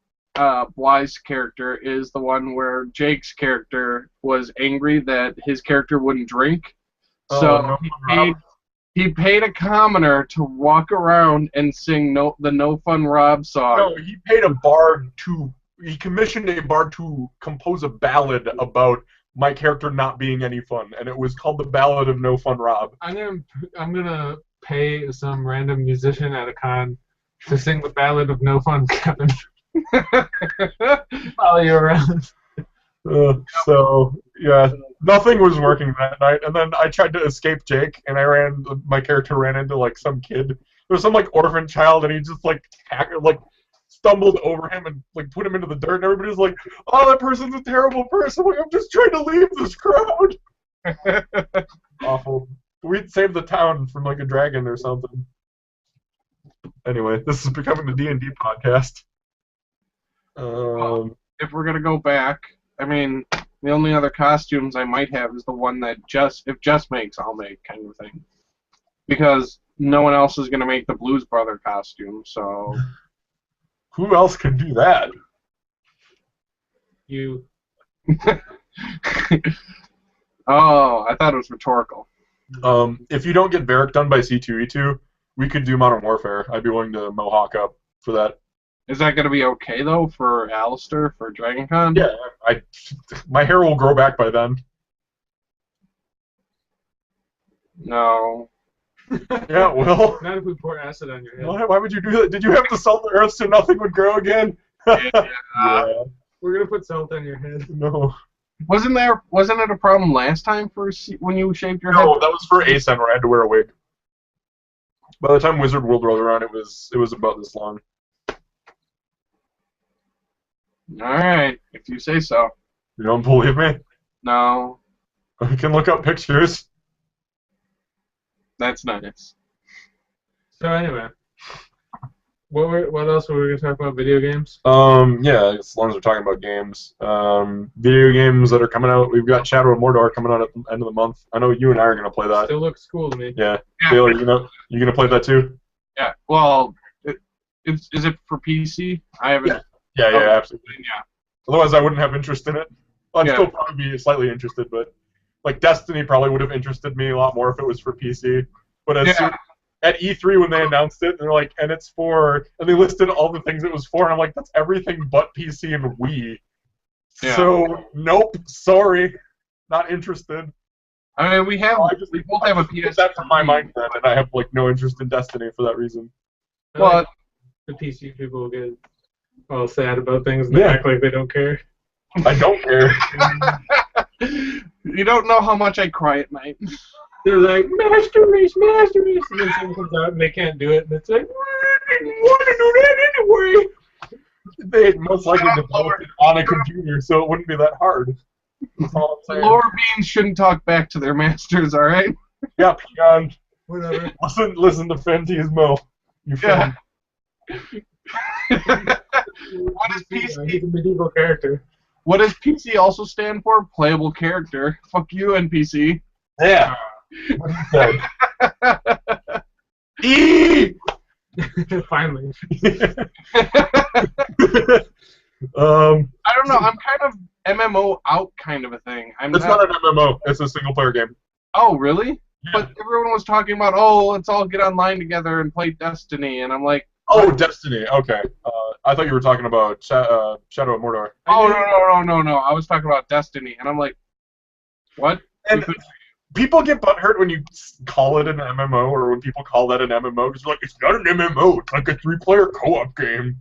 Bly's character is the one where Jake's character was angry that his character wouldn't drink. So he paid a commoner to walk around and sing the No Fun Rob song. No, he paid a bard he commissioned a bard to compose a ballad about my character not being any fun, and it was called The Ballad of No Fun Rob. I'm gonna pay some random musician at a con to sing the Ballad of No Fun Kevin. Follow you around. So Yeah, nothing was working that night, and then I tried to escape Jake, and my character ran into, like, some kid. There was some, like, orphan child, and he just, like, stumbled over him and, like, put him into the dirt, and everybody was like, oh, that person's a terrible person, like, I'm just trying to leave this crowd. Awful. We'd save the town from, like, a dragon or something. Anyway, this is becoming the D&D podcast. If we're gonna go back, I mean, the only other costumes I might have is the one that if Jess makes, I'll make, kind of thing. Because no one else is gonna make the Blues Brother costume, so. Who else could do that? You. Oh, I thought it was rhetorical. If you don't get Varric done by C2E2, we could do Modern Warfare. I'd be willing to mohawk up for that. Is that going to be okay, though, for Alistair, for DragonCon? Yeah, my hair will grow back by then. No. Yeah, it will. Not if we pour acid on your head. Why would you do that? Did you have to salt the earth so nothing would grow again? Yeah. We're gonna put salt on your head. No. Wasn't it a problem last time when you shaved your head? No, that was for ASEN where I had to wear a wig. By the time Wizard World rolled around, it was about this long. Alright, if you say so. You don't believe me? No. You can look up pictures. That's nice. So anyway, what else were we gonna talk about? Video games? Yeah, as long as we're talking about games. Video games that are coming out. We've got Shadow of Mordor coming out at the end of the month. I know you and I are gonna play that. Still looks cool to me. Yeah. Taylor, you gonna play that too? Yeah. Well, is it for PC? I haven't. Yeah, absolutely. Yeah. Otherwise, I wouldn't have interest in it. I'd Yeah. still probably be slightly interested, but like Destiny probably would have interested me a lot more if it was for PC. But at E3 when they announced it, they're like, and it's for, and they listed all the things it was for, and I'm like, that's everything but PC and Wii. Yeah. So nope, sorry, not interested. I mean, we both have a Get PS. that from my mindset, and I have like no interest in Destiny for that reason. Well, the PC people get all sad about things and they act like they don't care. I don't care. You don't know how much I cry at night. They're like, Master Race, and then someone comes out and they can't do it, and it's like, I didn't want to do that anyway. They most likely developed it on a computer, so it wouldn't be that hard. That's all I'm saying. Lower beings shouldn't talk back to their masters, alright? Yeah, Peon. Whatever. Listen to Fantismo. You Yeah. What is PC? He's a medieval character. What does PC also stand for? Playable character. Fuck you, NPC. Yeah. What he said. E! Finally. I don't know. I'm kind of MMO out kind of a thing. It's not an MMO. It's a single-player game. Oh, really? Yeah. But everyone was talking about, let's all get online together and play Destiny, and I'm like, Oh, Destiny. Okay. I thought you were talking about Shadow of Mordor. oh, no. I was talking about Destiny, and I'm like, what? And people get butthurt when you call it an MMO, or when people call that an MMO, because they're like, it's not an MMO, it's like a 3-player co-op game.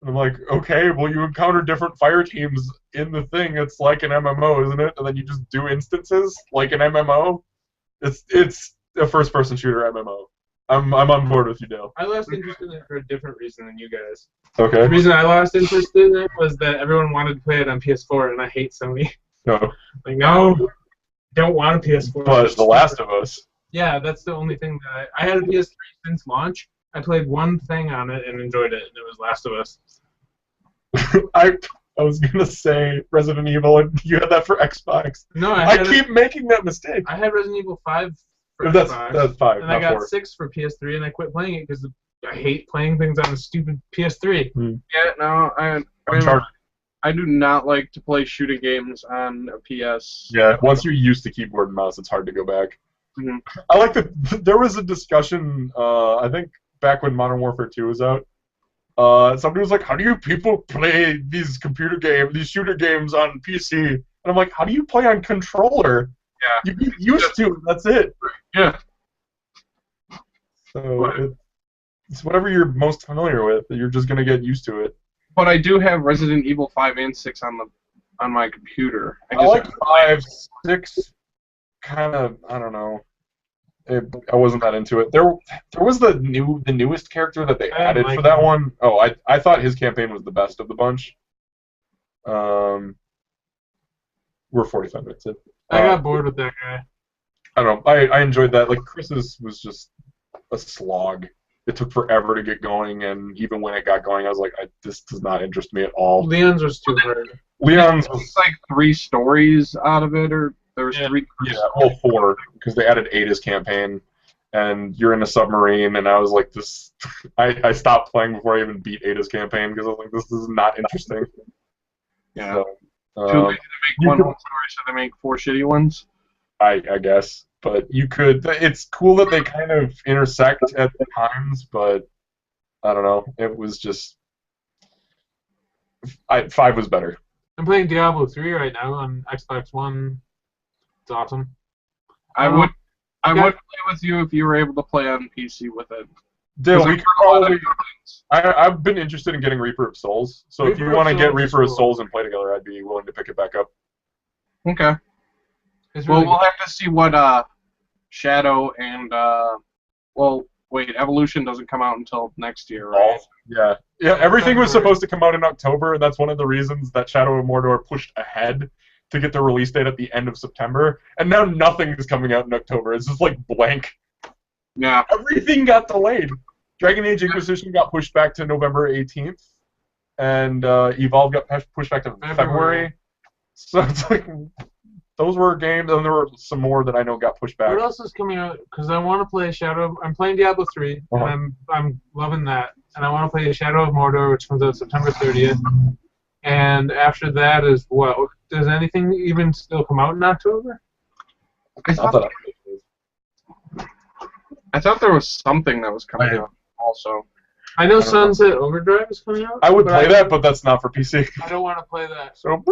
And I'm like, okay, well, you encounter different fire teams in the thing, it's like an MMO, isn't it? And then you just do instances like an MMO. It's a first-person shooter MMO. I'm on board with you, Dale. I lost interest in it for a different reason than you guys. Okay. The reason I lost interest in it was that everyone wanted to play it on PS4, and I hate Sony. No. Like, no, don't want a PS4. But The Last of Us. Yeah, that's the only thing that I had a PS3 since launch. I played one thing on it and enjoyed it, and it was Last of Us. I was gonna say Resident Evil, and you had that for Xbox. No, I keep making that mistake. I had Resident Evil 5 for That's Xbox, 5, and not I got 4. 6 for PS3, and I quit playing it because I hate playing things on a stupid PS3. Yeah, no, Uncharted. I do not like to play shooting games on a PS. Yeah, once you're used to keyboard and mouse, it's hard to go back. Mhm. I like that. There was a discussion, I think, back when Modern Warfare 2 was out. Somebody was like, "How do you people play these these shooter games on PC?" And I'm like, "How do you play on controller? Yeah. You get used to it. That's it." Yeah. So it's whatever you're most familiar with. You're just gonna get used to it. But I do have Resident Evil 5 and 6 on the on my computer. I like 5, 6. Kind of, I don't know. I wasn't that into it. There was the newest character that they added for that one. Oh, I thought his campaign was the best of the bunch. We're 45 minutes in. I got bored with that guy. I don't know. I enjoyed that. Like Chris's was just a slog. It took forever to get going, and even when it got going, I was like, this does not interest me at all. Leon's was too hard. Leon's was like 3 stories out of it, or there was 3. Yeah, well, 4 because they added Ada's campaign, and you're in a submarine, and I was like, this. I stopped playing before I even beat Ada's campaign because I was like, this is not interesting. Yeah. So, too lazy to make one story, so they make 4 shitty ones. I guess, but you could. It's cool that they kind of intersect at times, but I don't know. It was just 5 was better. I'm playing Diablo 3 right now on Xbox One. It's awesome. I would play with you if you were able to play on PC with it. Dale, we could probably. I've been interested in getting Reaper of Souls, so if you want to get Reaper of Souls and play together, I'd be willing to pick it back up. Okay. Really we'll have to see what Shadow and Evolution doesn't come out until next year, right? Yeah. Everything was supposed to come out in October, and that's one of the reasons that Shadow of Mordor pushed ahead to get the release date at the end of September. And now nothing is coming out in October. It's just like blank. Yeah. Everything got delayed. Dragon Age Inquisition got pushed back to November 18th, and Evolve got pushed back to February. So it's like. Those were games, and there were some more that I know got pushed back. What else is coming out? Because I want to play Shadow. I'm playing Diablo 3, and I'm loving that. And I want to play Shadow of Mordor, which comes out September 30th. And after that is what? Does anything even still come out in October? I thought there was something that was coming out also. I know Sunset Overdrive is coming out. I would play that, but that's not for PC. I don't want to play that. So.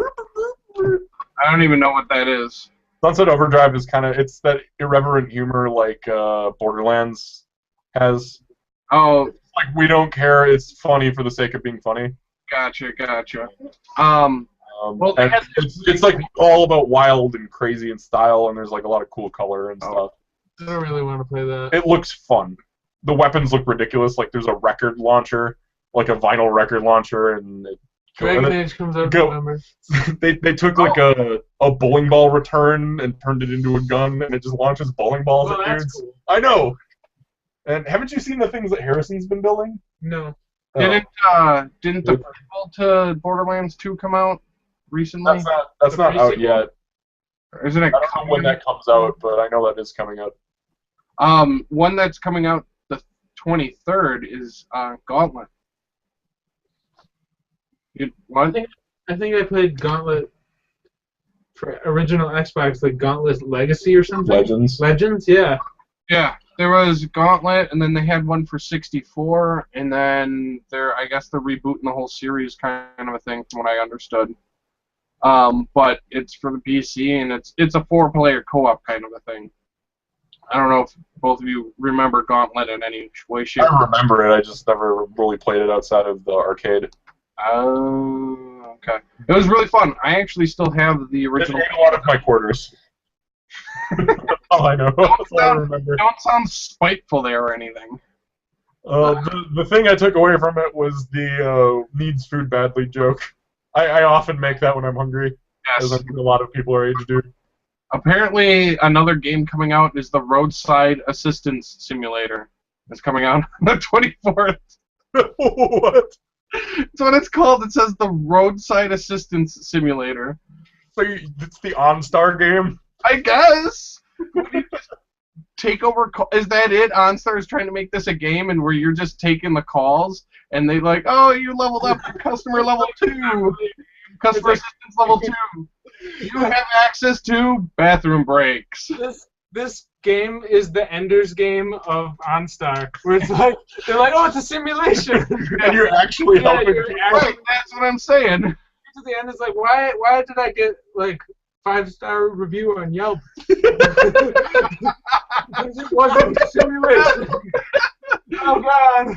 I don't even know what that is. Sunset Overdrive is it's that irreverent humor like Borderlands has. Oh. It's like, we don't care, it's funny for the sake of being funny. Gotcha. Well, it's like all about wild and crazy in style, and there's like a lot of cool color and stuff. I don't really want to play that. It looks fun. The weapons look ridiculous. Like there's a record launcher, like a vinyl record launcher, and Dragon Age comes out in November. They took like a bowling ball return and turned it into a gun, and it just launches bowling balls at dudes. Cool. I know. And haven't you seen the things that Harrison's been building? No. Didn't the prequel to Borderlands 2 come out recently? That's not out yet. Isn't it? I don't know when that comes out, but I know that is coming out. One that's coming out the 23rd is Gauntlet. What? I think I played Gauntlet for original Xbox, like Gauntlet Legacy or something. Legends, yeah. Yeah, there was Gauntlet, and then they had one for 64, and then I guess they're rebooting the whole series, kind of a thing, from what I understood. But it's for the PC, and it's a 4-player co-op kind of a thing. I don't know if both of you remember Gauntlet in any way, shape. I remember it. I just never really played it outside of the arcade. Oh, okay. It was really fun. I actually still have the original. It ate a lot of my quarters. That's all I know. That's all I remember. Don't sound spiteful there or anything. The thing I took away from it was the needs food badly joke. I often make that when I'm hungry. Yes. As I'm sure a lot of people our age do. Apparently, another game coming out is the Roadside Assistance Simulator. It's coming out on the 24th. What? That's what it's called. It says the Roadside Assistance Simulator. So it's the OnStar game? I guess. Take over. Is that it? OnStar is trying to make this a game, and where you're just taking the calls, and they like, oh, you leveled up to customer level 2, customer assistance level 2. You have access to bathroom breaks. This game is the Ender's Game of OnStar, where it's like they're like, oh, it's a simulation, and you're actually helping. Right, that's what I'm saying. To the end, it's like, why did I get like 5-star review on Yelp? It wasn't a simulation. Oh God.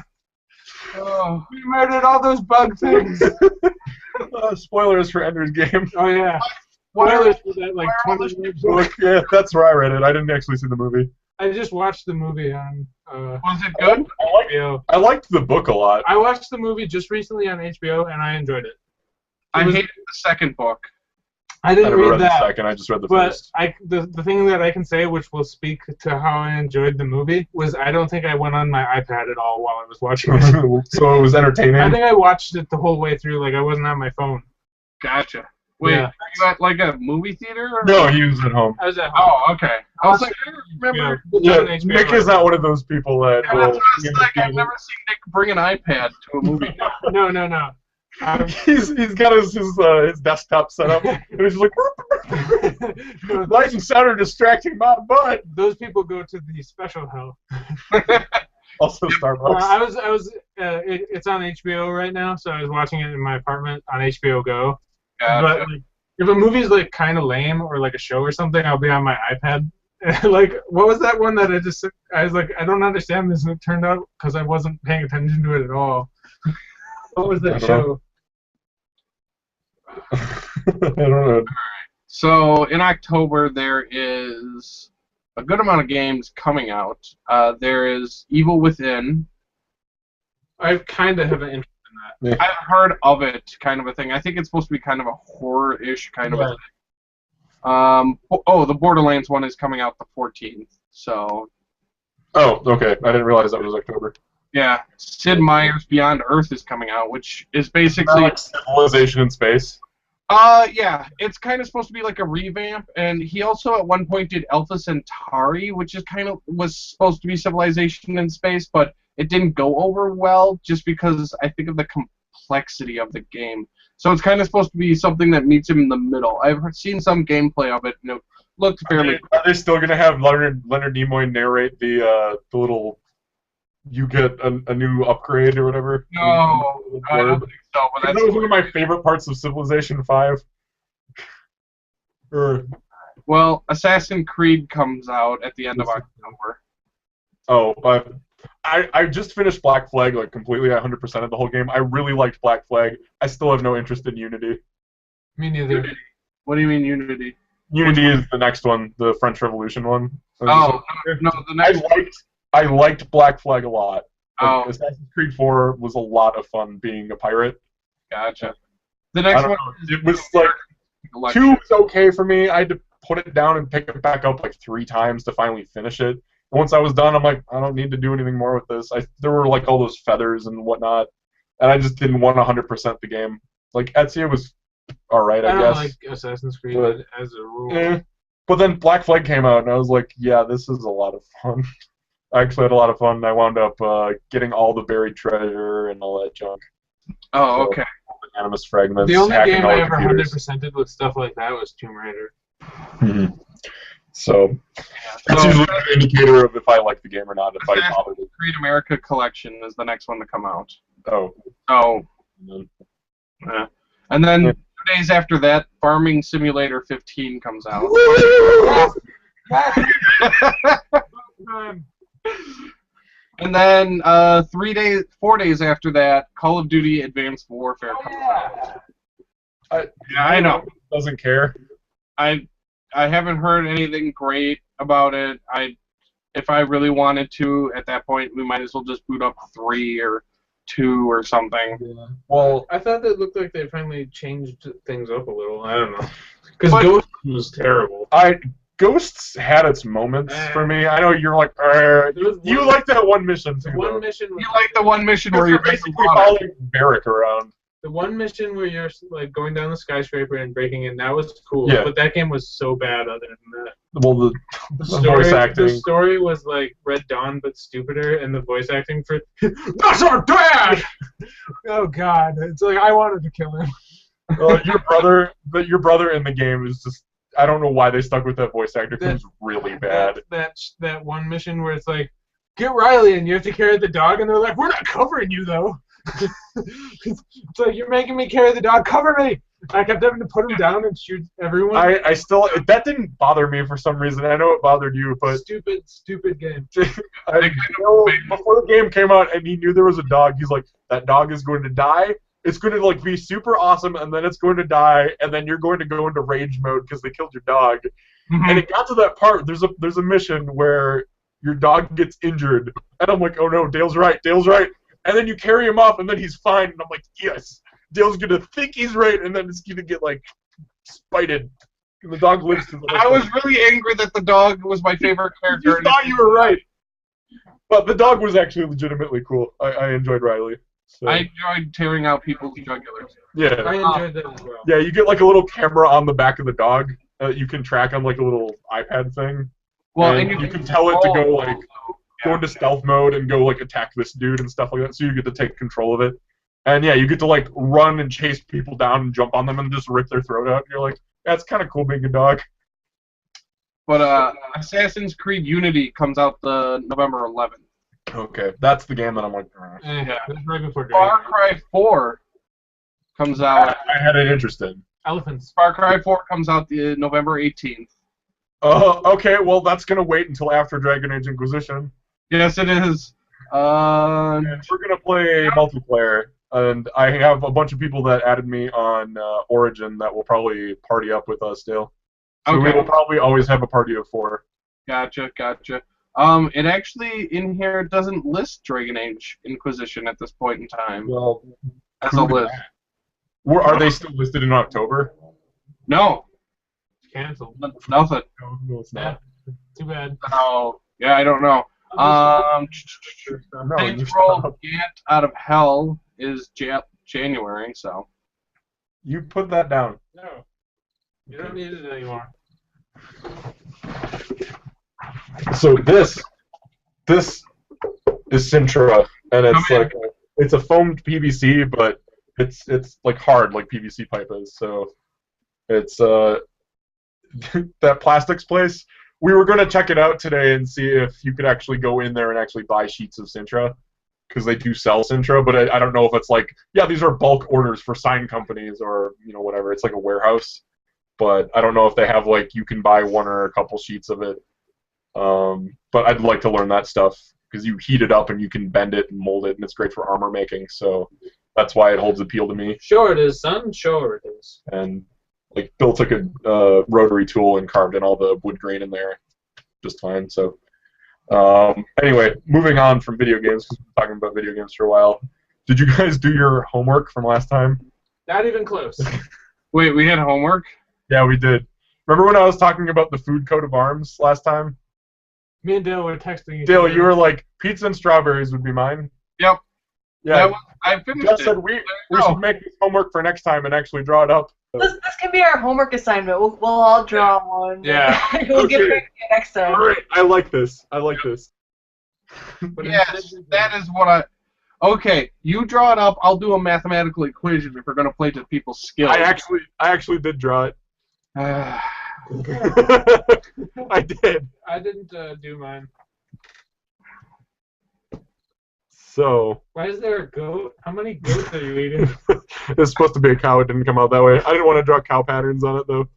Oh. We murdered all those bug things. Spoilers for Ender's Game. Oh yeah. Spoilers for that like 20 years ago. Yeah, that's where I read it. I didn't actually see the movie. I just watched the movie on Was it good? HBO. I liked the book a lot. I watched the movie just recently on HBO and I enjoyed it. I hated the second book. I I didn't never read read the that. second. I just read the But first. the thing that I can say, which will speak to how I enjoyed the movie, was I don't think I went on my iPad at all while I was watching it. So it was entertaining. I think I watched it the whole way through, like I wasn't on my phone. Gotcha. Wait, Yeah. are you at like a movie theater? Or? No, he was at home. I was at home. Oh, okay. I was like, I don't remember. Yeah, on HBO Nick is not one of those people that Yeah, will. that's what I was like, I've never seen Nick bring an iPad to a movie. No. He's got his desktop set up, and he's just like, No, light and sound are distracting my butt. those people go to the special hell. Also Starbucks. It's on HBO right now, so I was watching it in my apartment on HBO Go. Gotcha. But like, if a movie's like kind of lame or like a show or something, I'll be on my iPad. Like, what was that one that I was like, I don't understand this, and it turned out because I wasn't paying attention to it at all. What was that I don't show? I don't know. So in October there is a good amount of games coming out. There is Evil Within. I kind of have an interest in that. I've heard of it, kind of a thing. I think it's supposed to be kind of a horror-ish kind of a thing. The Borderlands one is coming out the 14th. So Oh, okay. I didn't realize that was October. yeah, Sid Meier's Beyond Earth is coming out, which is basically Like Civilization in Space. yeah, it's kind of supposed to be like a revamp, and he also at one point did Alpha Centauri, which is was supposed to be Civilization in Space, but it didn't go over well just because I think of the complexity of the game. So it's kind of supposed to be something that meets him in the middle. I've seen some gameplay of it, and it looked fairly. Are they still gonna have Leonard Nimoy narrate the little? You get a new upgrade or whatever. No, I don't think so. But That that's was one of my favorite parts of Civilization 5. well, Assassin's Creed comes out at the end of October. But I just finished Black Flag like completely 100% of the whole game. I really liked Black Flag. I still have no interest in Unity. Me neither. What do you mean Unity? Unity is the next one, the French Revolution one. Oh no, the next. I liked Black Flag a lot. Oh. Assassin's Creed 4 was a lot of fun being a pirate. Gotcha. The I next don't one. know. It was like 2 was okay for me. I had to put it down and pick it back up like 3 times to finally finish it. And once I was done, I'm like, I don't need to do anything more with this. There were like all those feathers and whatnot, and I just didn't want 100% the game. Like Ezio was alright, I I don't guess. like Assassin's Creed But- as a rule. Eh. But then Black Flag came out, and I was like, yeah, this is a lot of fun. I actually had a lot of fun. I wound up getting all the buried treasure and all that junk. Oh, okay. All the animus fragments. The only hacking game all I the ever computers. 100%ed with stuff like that was Tomb Raider. Mhm. So that's So, usually an indicator of if I like the game or not, if I Assassin's bother to. Creed America Collection is the next one to come out. Oh. Oh, and yeah. And then Yeah. 2 days after that, Farming Simulator 15 comes out. And then 4 days after that, Call of Duty Advanced Warfare comes out. Yeah, I know. Doesn't care. I haven't heard anything great about it. If I really wanted to, at that point, we might as well just boot up 3 or 2 or something. Well, I thought that looked like they finally changed things up a little. I don't know. Because But- Ghost was terrible. Ghosts had its moments for me. I know you're like, you like that one mission too. The one though. mission. You like the one mission where Where you're you're basically water. following Barrick around. The one mission where you're like going down the skyscraper and breaking in. That was cool. Yeah. But that game was so bad. Other than that, Well, the voice acting. The story was like Red Dawn but stupider, and the voice acting for that's our dad. Oh God, it's like I wanted to kill him. Your brother in the game is just. I don't know why they stuck with that voice actor. It was really bad. That one mission where it's like, get Riley and you have to carry the dog, and they're like, we're not covering you though. It's like you're making me carry the dog. Cover me. I kept having to put him down and shoot everyone. I still that didn't bother me for some reason. I know it bothered you, but stupid game. I know before the game came out and he knew there was a dog, he's like, that dog is going to die, it's going to like be super awesome, and then it's going to die, and then you're going to go into rage mode because they killed your dog. And it got to that part. There's a mission where your dog gets injured, and I'm like, oh no, Dale's right. And then you carry him off, and then he's fine, and I'm like, yes, Dale's gonna think he's right, and then it's gonna get like spited. And the dog lives through the whole I was thing. really angry that the dog was my favorite character. You thought you were right, but the dog was actually legitimately cool. I enjoyed Riley. So. I enjoyed tearing out people's jugulars. Yeah. I enjoyed that as well. Yeah, you get like a little camera on the back of the dog. You can track on like a little iPad thing. Well, and you can tell it to go like go into stealth mode and go like attack this dude and stuff like that. So you get to take control of it. And yeah, you get to like run and chase people down and jump on them and just rip their throat out. And you're like, that's kind of cool being a dog. But Assassin's Creed Unity comes out the November 11th. Okay, that's the game that I'm like. Yeah, that's right before Far Dragon. Cry 4 comes out. I had it interested. Elephants. Far Cry 4 comes out the November 18th. Okay, well that's gonna wait until after Dragon Age Inquisition. Yes, it is. And we're gonna play multiplayer, and I have a bunch of people that added me on Origin that will probably party up with us still. So we Okay. will probably always have a party of 4. Gotcha. It actually in here doesn't list Dragon Age Inquisition at this point in time Well, as a list. are they still listed in October? No, Canceled. nothing. No, it's Yeah. Too bad. No. Yeah, I don't know. No, Saints you Row stop. Gant Out of Hell is January, so. You put that down. No. You don't need it anymore. So this is Sintra, and it's Come in. like it's a foamed PVC, but it's like hard like PVC pipe is. So it's that plastics place. We were gonna check it out today and see if you could actually go in there and actually buy sheets of Sintra, because they do sell Sintra, but I don't know if it's like, yeah, these are bulk orders for sign companies or whatever. It's like a warehouse, but I don't know if they have like you can buy one or a couple sheets of it. But I'd like to learn that stuff because you heat it up and you can bend it and mold it, and it's great for armor making. So that's why it holds appeal to me. Sure it is, son. Sure it is. And like Bill took a rotary tool and carved in all the wood grain in there just fine. So anyway, moving on from video games, because we've been talking about video games for a while. Did you guys do your homework from last time? Not even close. Wait, we had homework? Yeah, we did. Remember when I was talking about the food coat of arms last time? Me and Dale were texting each Dale, other. you were like, pizza and strawberries would be mine. Yep. Yeah, I finished Jess it. said we go. should make this homework for next time and actually draw it up. This can be our homework assignment. We'll all draw one. Yeah. We'll get Okay. it next time. All right, I like this. I like this. But Yes, instead- that is what I... Okay, you draw it up, I'll do a mathematical equation if we're going to play to people's skills. I actually did draw it. Ah, I did. I didn't do mine. So Why is there a goat? How many goats are you eating? it's supposed to be a cow. It didn't come out that way. I didn't want to draw cow patterns on it though.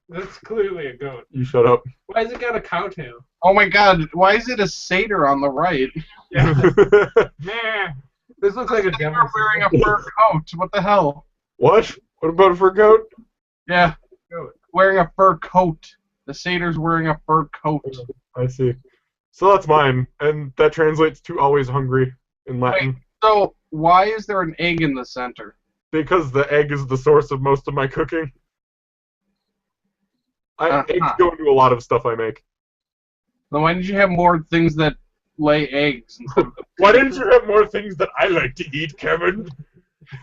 That's clearly a goat. You shut up. Why has it got a cow tail? oh my god, why is it a satyr on the right? Yeah. Nah. This looks like a They're devil. wearing a fur coat. What the hell? What? What about a fur goat? Yeah, Goat. wearing a fur coat. The satyr's wearing a fur coat. I see. So that's mine, and that translates to always hungry in Latin. So, why is there an egg in the center? Because the egg is the source of most of my cooking. Eggs go into a lot of stuff I make. Then why did you have more things that lay eggs? Instead of Why didn't you have more things that I like to eat, Kevin?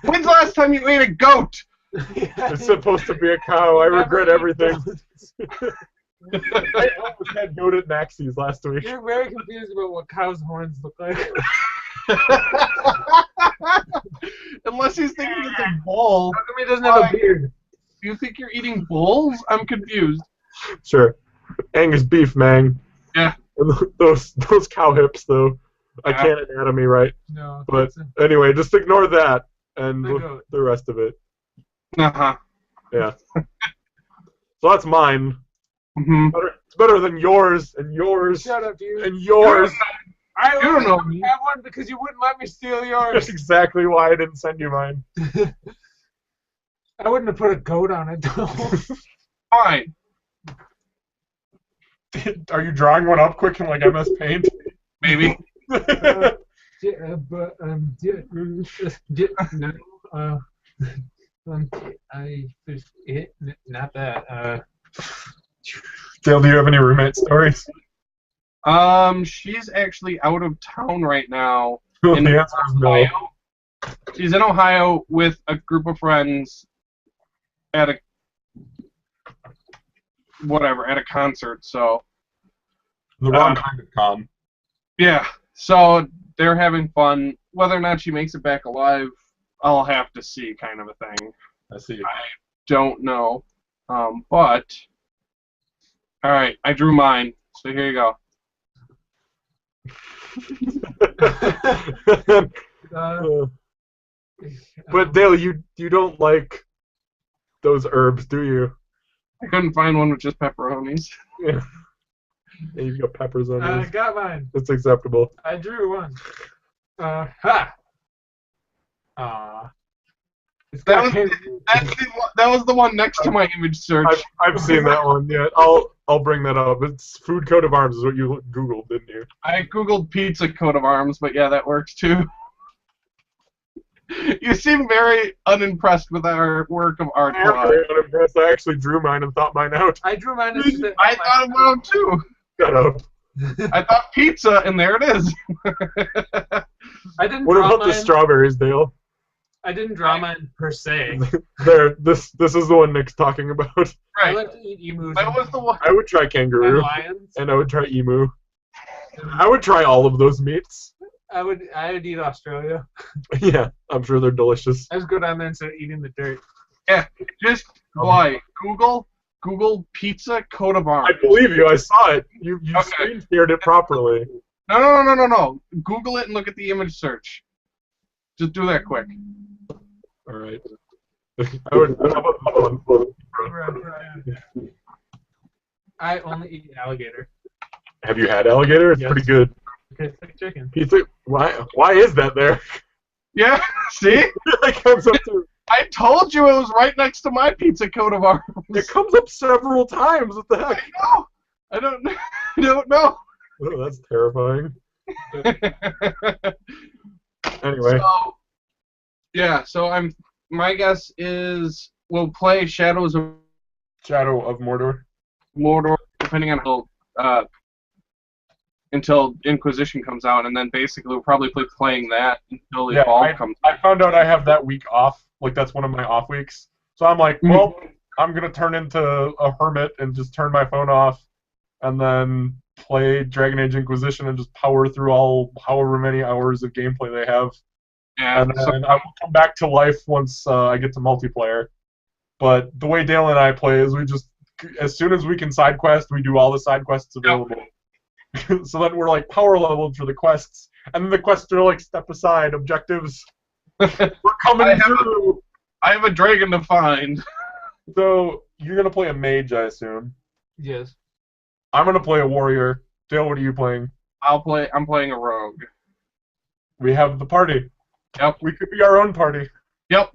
When's the last time you ate a goat? It's supposed to be a cow. I regret everything. I almost had goat at Maxie's last week. You're very confused about what cow's horns look like. Unless he's thinking it's a bull. How come he doesn't have a beard? You think you're eating bulls? I'm confused. Sure. Angus beef, man. Yeah. And those cow hips, though. I Yeah. can't anatomy right. No. But it's a- anyway, just ignore that and The look goat. at the rest of it. Uh-huh. Yeah. So that's mine. Mm-hmm. It's better than yours and yours Shut up, you. and yours. I You own don't know. I have one because you wouldn't let me steal That's yours. exactly why I didn't send you mine. I wouldn't have put a goat on it though. Fine. Are you drawing one up quick in like MS Paint? Maybe. Yeah, but no. Not that. Dale, do you have any roommate stories? She's actually out of town right now. The In answer is no. Ohio. She's in Ohio with a group of friends at a concert. So The wrong kind of con. yeah, so they're having fun. Whether or not she makes it back alive, I'll have to see, kind of a thing. I see. Don't know. But all right, I drew mine. So here you go. But Dale, you don't like those herbs, do you? I couldn't find one with just pepperonis. Yeah. And you've got peppers on I yours. got mine. It's acceptable. I drew one. Ha! Aw. That was the one next to my image search. I've seen that one. Yeah, I'll bring that up. It's food coat of arms is what you Googled, didn't you? I googled pizza coat of arms, but yeah, that works too. You seem very unimpressed with our work of art. I'm very unimpressed. I actually drew mine and thought mine out. I drew mine. I thought about it too. Shut up. I thought pizza, and there it is. I didn't What draw about mine. the strawberries, Dale? I didn't draw mine per se. There. This is the one Nick's talking about. I Right. like to eat emus That was the one. I would try and kangaroo, lions. and I would try emu. I would try all of those meats. I would eat Australia. Yeah, I'm sure they're delicious. I was good on there instead of eating the dirt. Just why? Google pizza coat of arms. I believe you. I saw it. You Okay. screen shared it properly. No. Google it and look at the image search. Just do that quick. All right. I would. How about that one? I only eat alligator. Have you had alligator? It's Yes. pretty good. Okay, it's like chicken. Pizza. Why is that there? Yeah, see? It comes up to. I told you it was right next to my pizza coat of arms. It comes up several times. What the heck? I don't know. Oh, that's terrifying. Anyway, So my guess is we'll play Shadows of Shadow of Mordor. Mordor, depending on how until Inquisition comes out, and then basically we'll probably be playing that until the fall comes. I found out I have that week off. Like, that's one of my off weeks. So I'm like, well, I'm going to turn into a hermit and just turn my phone off and then play Dragon Age Inquisition and just power through however many hours of gameplay they have. Yeah, And then I will come back to life once I get to multiplayer. But the way Dale and I play is we just, as soon as we can side quest, we do all the side quests available. So then we're like power leveled for the quests, and then the quests are like step aside objectives. We're coming through. I have a dragon to find. So you're gonna play a mage, I assume. Yes. I'm gonna play a warrior. Dale, what are you playing? I'm playing a rogue. We have the party. Yep. We could be our own party. Yep.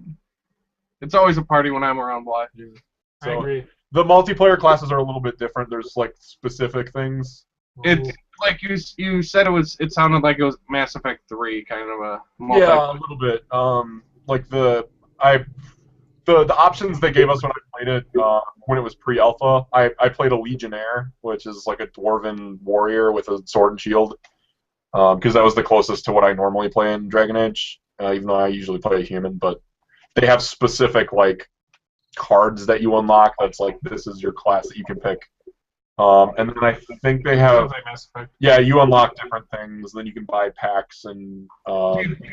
It's always a party when I'm around Bly. I So agree. the multiplayer classes are a little bit different. There's like specific things. It's like you said it sounded like it was Mass Effect 3 kind of a Yeah, a little bit. Like the options they gave us when I played it when it was pre-alpha. I played a legionnaire, which is like a dwarven warrior with a sword and shield, because that was the closest to what I normally play in Dragon Age. Even though I usually play a human, but they have specific like cards that you unlock. That's like this is your class that you can pick. And then I think they have. Sounds like Mass Effect. Yeah, you unlock different things. Then you can buy packs and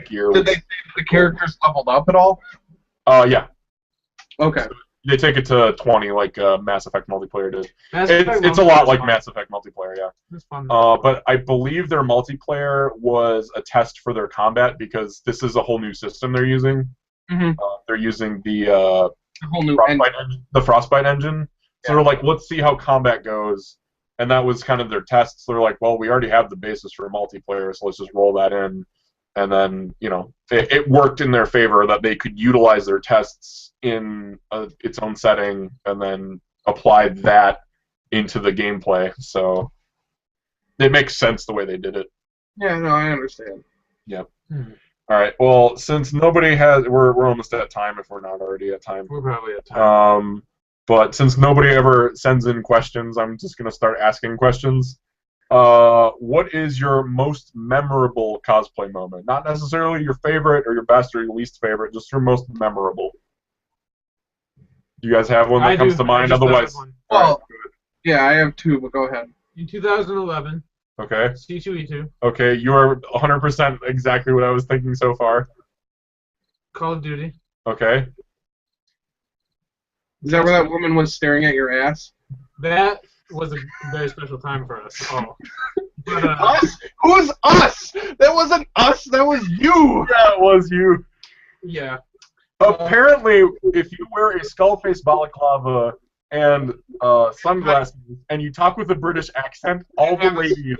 gear. Did they say the characters leveled up at all? Yeah, Okay. they take it to 20 like Mass Effect multiplayer did. Mass Effect It's a one lot was like fun. Mass Effect multiplayer, yeah. It's fun. But I believe their multiplayer was a test for their combat because this is a whole new system they're using. Mm-hmm. They're using the A whole new Frostbite engine. So they're like, let's see how combat goes. and that was kind of their tests. They're like, well, we already have the basis for multiplayer, so let's just roll that in. And then, it worked in their favor that they could utilize their tests in its own setting and then apply that into the gameplay. So it makes sense the way they did it. Yeah, no, I understand. Yep. All right. Well, since nobody has, we're almost at time if we're not already at time. We're probably at time. But since nobody ever sends in questions, I'm just gonna start asking questions. What is your most memorable cosplay moment? Not necessarily your favorite or your best or your least favorite, just your most memorable. Do you guys have one that comes to mind? Otherwise, well, yeah, I have two, but go ahead. In 2011, okay. C2E2. Okay, you are 100% exactly what I was thinking so far. Call of Duty. Okay. Is that where that woman was staring at your ass? That was a very special time for us all. But, Us? Who's us? That wasn't us. That was you. Yeah, it was you. Yeah. Apparently, if you wear a skull-faced balaclava and sunglasses and you talk with a British accent, all the ladies.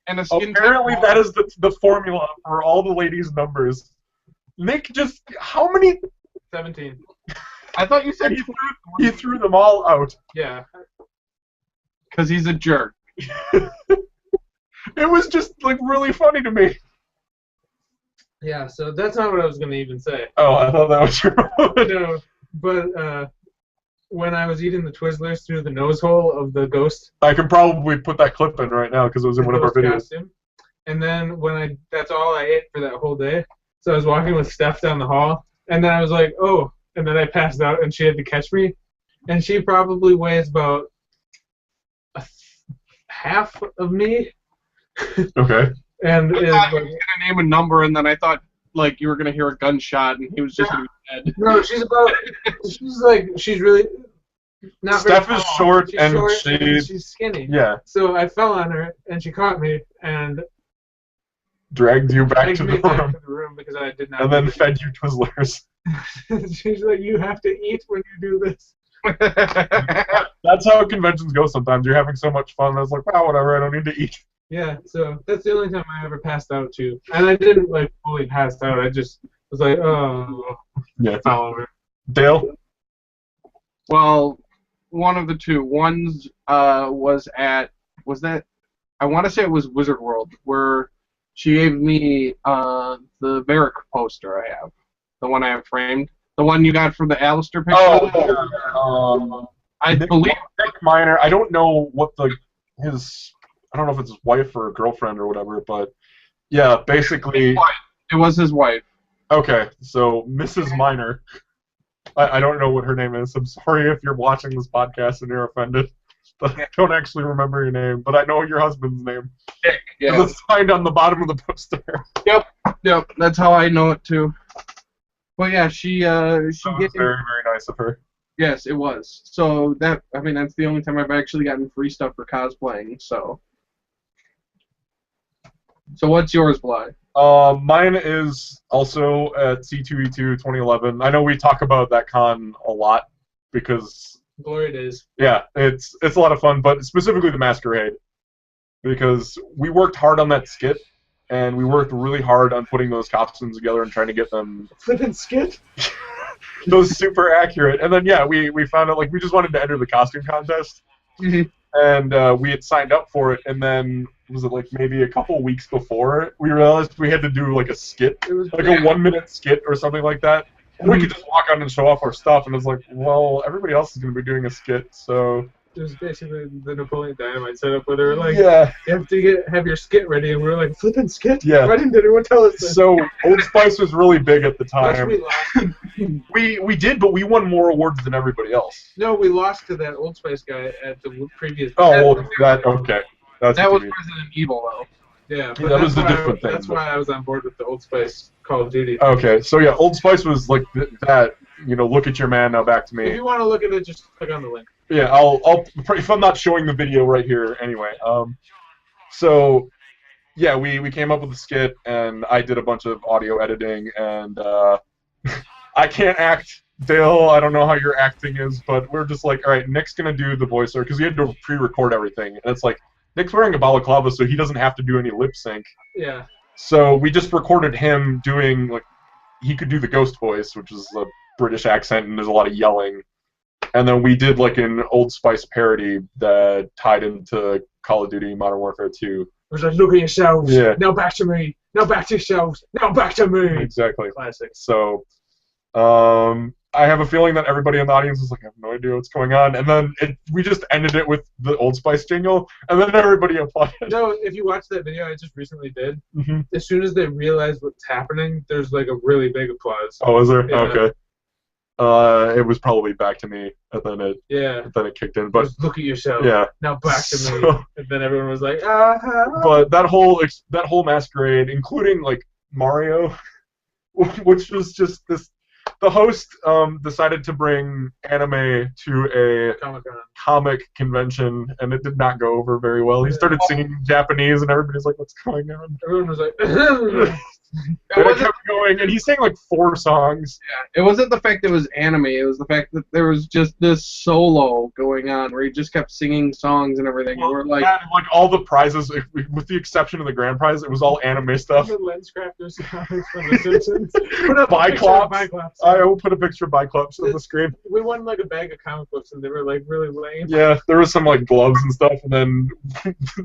And a skin Apparently, that is the formula for all the ladies' numbers. Nick just how many? 17. I thought you said He threw them all out. Yeah. Because he's a jerk. It was just like really funny to me. Yeah, so that's not what I was going to even say. Oh, I thought that was your No, but when I was eating the Twizzlers through the nose hole of the ghost. I can probably put that clip in right now because it was in one of our videos. Costume. And then that's all I ate for that whole day. So I was walking with Steph down the hall, and then I was like, oh, and then I passed out, and she had to catch me. And she probably weighs about half of me. Okay. And I thought he was gonna name a number, and then I thought like you were gonna hear a gunshot, and he was just gonna be dead. No, she's really not Steph very is tall. short, She's and short she- and she's skinny. Yeah. So I fell on her, and she caught me, and Dragged you back dragged to me the back room, to the room because I did not. and then fed you Twizzlers. She's like, you have to eat when you do this. That's how conventions go sometimes. You're having so much fun. I was like, wow, whatever, I don't need to eat. Yeah, so that's the only time I ever passed out too. And I didn't like fully pass out. I just was like, oh, Yeah. fell over. Dale? Well, one of the two. One's was that I want to say it was Wizard World, where she gave me the Varric poster I have, the one I have framed, the one you got from the Alistair picture. I believe Nick Miner. I don't know what I don't know if it's his wife or a girlfriend or whatever, but yeah, basically. it was his wife. Okay, so Mrs. Miner. I don't know what her name is. I'm sorry if you're watching this podcast and you're offended. But I don't actually remember your name, but I know your husband's name. Dick. Yeah. It's signed on the bottom of the poster. Yep. That's how I know it too. Well, yeah, she That was gave very, very nice of her. Yes, it was. So that's the only time I've actually gotten free stuff for cosplaying. So what's yours, Bly? Mine is also at C2E2 2011. I know we talk about that con a lot because Glory days. yeah, it's a lot of fun, but specifically the Masquerade because we worked hard on that skit and we worked really hard on putting those costumes together and trying to get them Flippin' skit. those super accurate. And then yeah, we found out like we just wanted to enter the costume contest. And we had signed up for it, and then was it like maybe a couple weeks before we realized we had to do like a skit, like a 1-minute skit or something like that. And we could just walk out and show off our stuff, and it's like, well, everybody else is going to be doing a skit, so It was basically the Napoleon Dynamite setup where they were like, yeah. you have to have your skit ready, and we were like, flippin' skit? Yeah. Why didn't anyone tell us this? So Old Spice was really big at the Which time. we lost. We did, but we won more awards than everybody else. No, we lost to that Old Spice guy at the previous. Oh, well, that okay. That's That what was you mean. Resident Evil, though. Yeah, that was a different thing, That's but- why I was on board with the Old Spice Call of Duty. Okay, so yeah, Old Spice was like that. You know, look at your man, now back to If me. you want to look at it, just click on the link. Yeah, I'll if I'm not showing the video right here anyway. So yeah, we came up with a skit, and I did a bunch of audio editing, and I can't act. Dale, I don't know how your acting is, but we're just like, all right, Nick's gonna do the voiceover because we had to pre-record everything, and it's like Nick's wearing a balaclava, so he doesn't have to do any lip sync. Yeah. So we just recorded him doing, like, he could do the ghost voice, which is a British accent, and there's a lot of yelling. And then we did, like, an Old Spice parody that tied into Call of Duty Modern Warfare 2. It was like, look at yourselves. Yeah. Now back to me. Now back to yourselves. Now back to me. Exactly. Classic. So, I have a feeling that everybody in the audience was like, I have no idea what's going on. And then we just ended it with the Old Spice jingle, and then everybody applauded. No, if you watch that video I just recently did, Mm-hmm. as soon as they realize what's happening, there's like a really big applause. Oh, was there? Yeah. Okay. It was probably back to me, and then it kicked in. But Just look at yourself. yeah. Now back to me. So- And then everyone was like, ah. But that whole masquerade, including like Mario, which was just this. The host decided to bring anime to a Comic-Con. comic convention, and it did not go over very well. He started singing Japanese, and everybody's like, "What's going on?" Everyone was like, And it kept going, and he sang like 4 songs. It wasn't the fact it was anime. It was the fact that there was just this solo going on where he just kept singing songs and everything. And we're like, And, like all the prizes, with the exception of the grand prize, it was all anime stuff. the LensCrafters comics from The Simpsons. Put up a picture Biclops. of Biclops. I will put a picture of Biclops on the screen. We won like a bag of comic books, and they were like really lame. Yeah, there was some like gloves and stuff, and then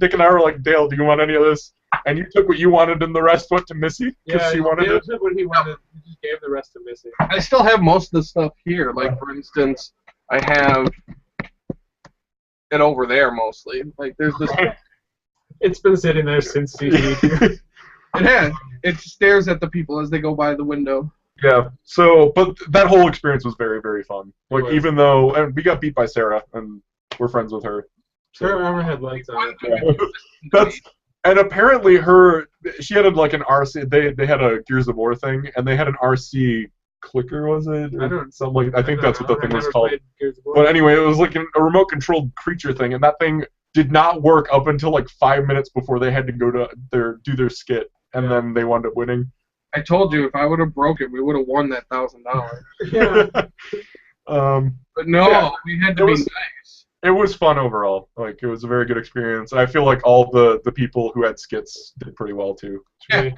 Nick and I were like, Dale, do you want any of this? And you took what you wanted, and the rest went to Missy because Yeah, she wanted Dale it. took what he wanted. He just gave the rest to Missy. I still have most of the stuff here. Like, for instance, I have it over there mostly. Like, there's this. It's been sitting there since CD. It stares at the people as they go by the window. Yeah. So, but that whole experience was very, very fun. Like, was. even though and we got beat by Sarah, and we're friends with her. Her armor had lights on it. That's and apparently she had like an RC. They had a Gears of War thing, and they had an RC clicker, was it? I don't- Something like I think that's what the thing was called. Gears of War. But anyway, it was like a remote controlled creature thing, and that thing did not work up until like 5 minutes before they had to go to do their skit, and then they wound up winning. I told you if I would have broke it, we would have won that $1,000. Yeah. But no, Yeah. we had to It be was- nice. It was fun overall. Like, it was a very good experience, and I feel like all the people who had skits did pretty well too. Should we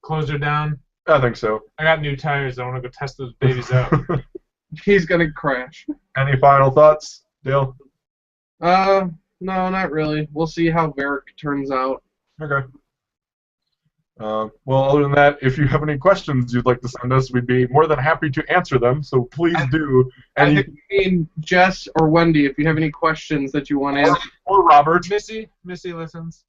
close her down? I think so. I got new tires. I want to go test those babies out. He's gonna crash. Any final thoughts, Dale? No, not really. We'll see how Varric turns out. Okay. Well, other than that, if you have any questions you'd like to send us, we'd be more than happy to answer them. So please do. I And think we need Jess or Wendy if you have any questions that you want to ask. or Robert. Missy listens.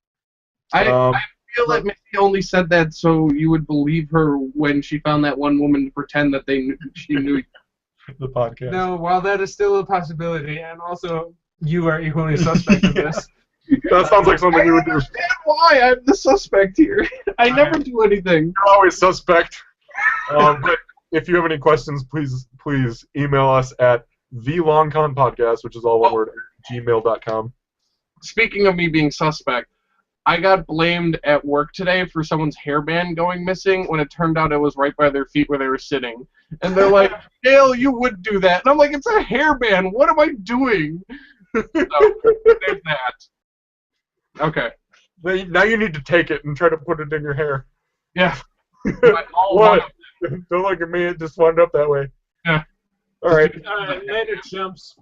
I Um, feel that Missy only said that so you would believe her when she found that one woman to pretend that she knew. the podcast. No, while that is still a possibility, and also you are equally suspect of this. That sounds like something you would do. Understand why I'm the suspect here. I never do anything. You're always suspect. But if you have any questions, please email us at thelongconpodcast, which is all one word, gmail.com. Speaking of me being suspect, I got blamed at work today for someone's hairband going missing when it turned out it was right by their feet where they were sitting. And they're like, Dale, you would do that. And I'm like, it's a hairband. What am I doing? So, there's that. Okay. Now you need to take it and try to put it in your hair. Yeah. But all What? one- Don't look at me. It just wound up that way. Yeah. All right. Later, chumps.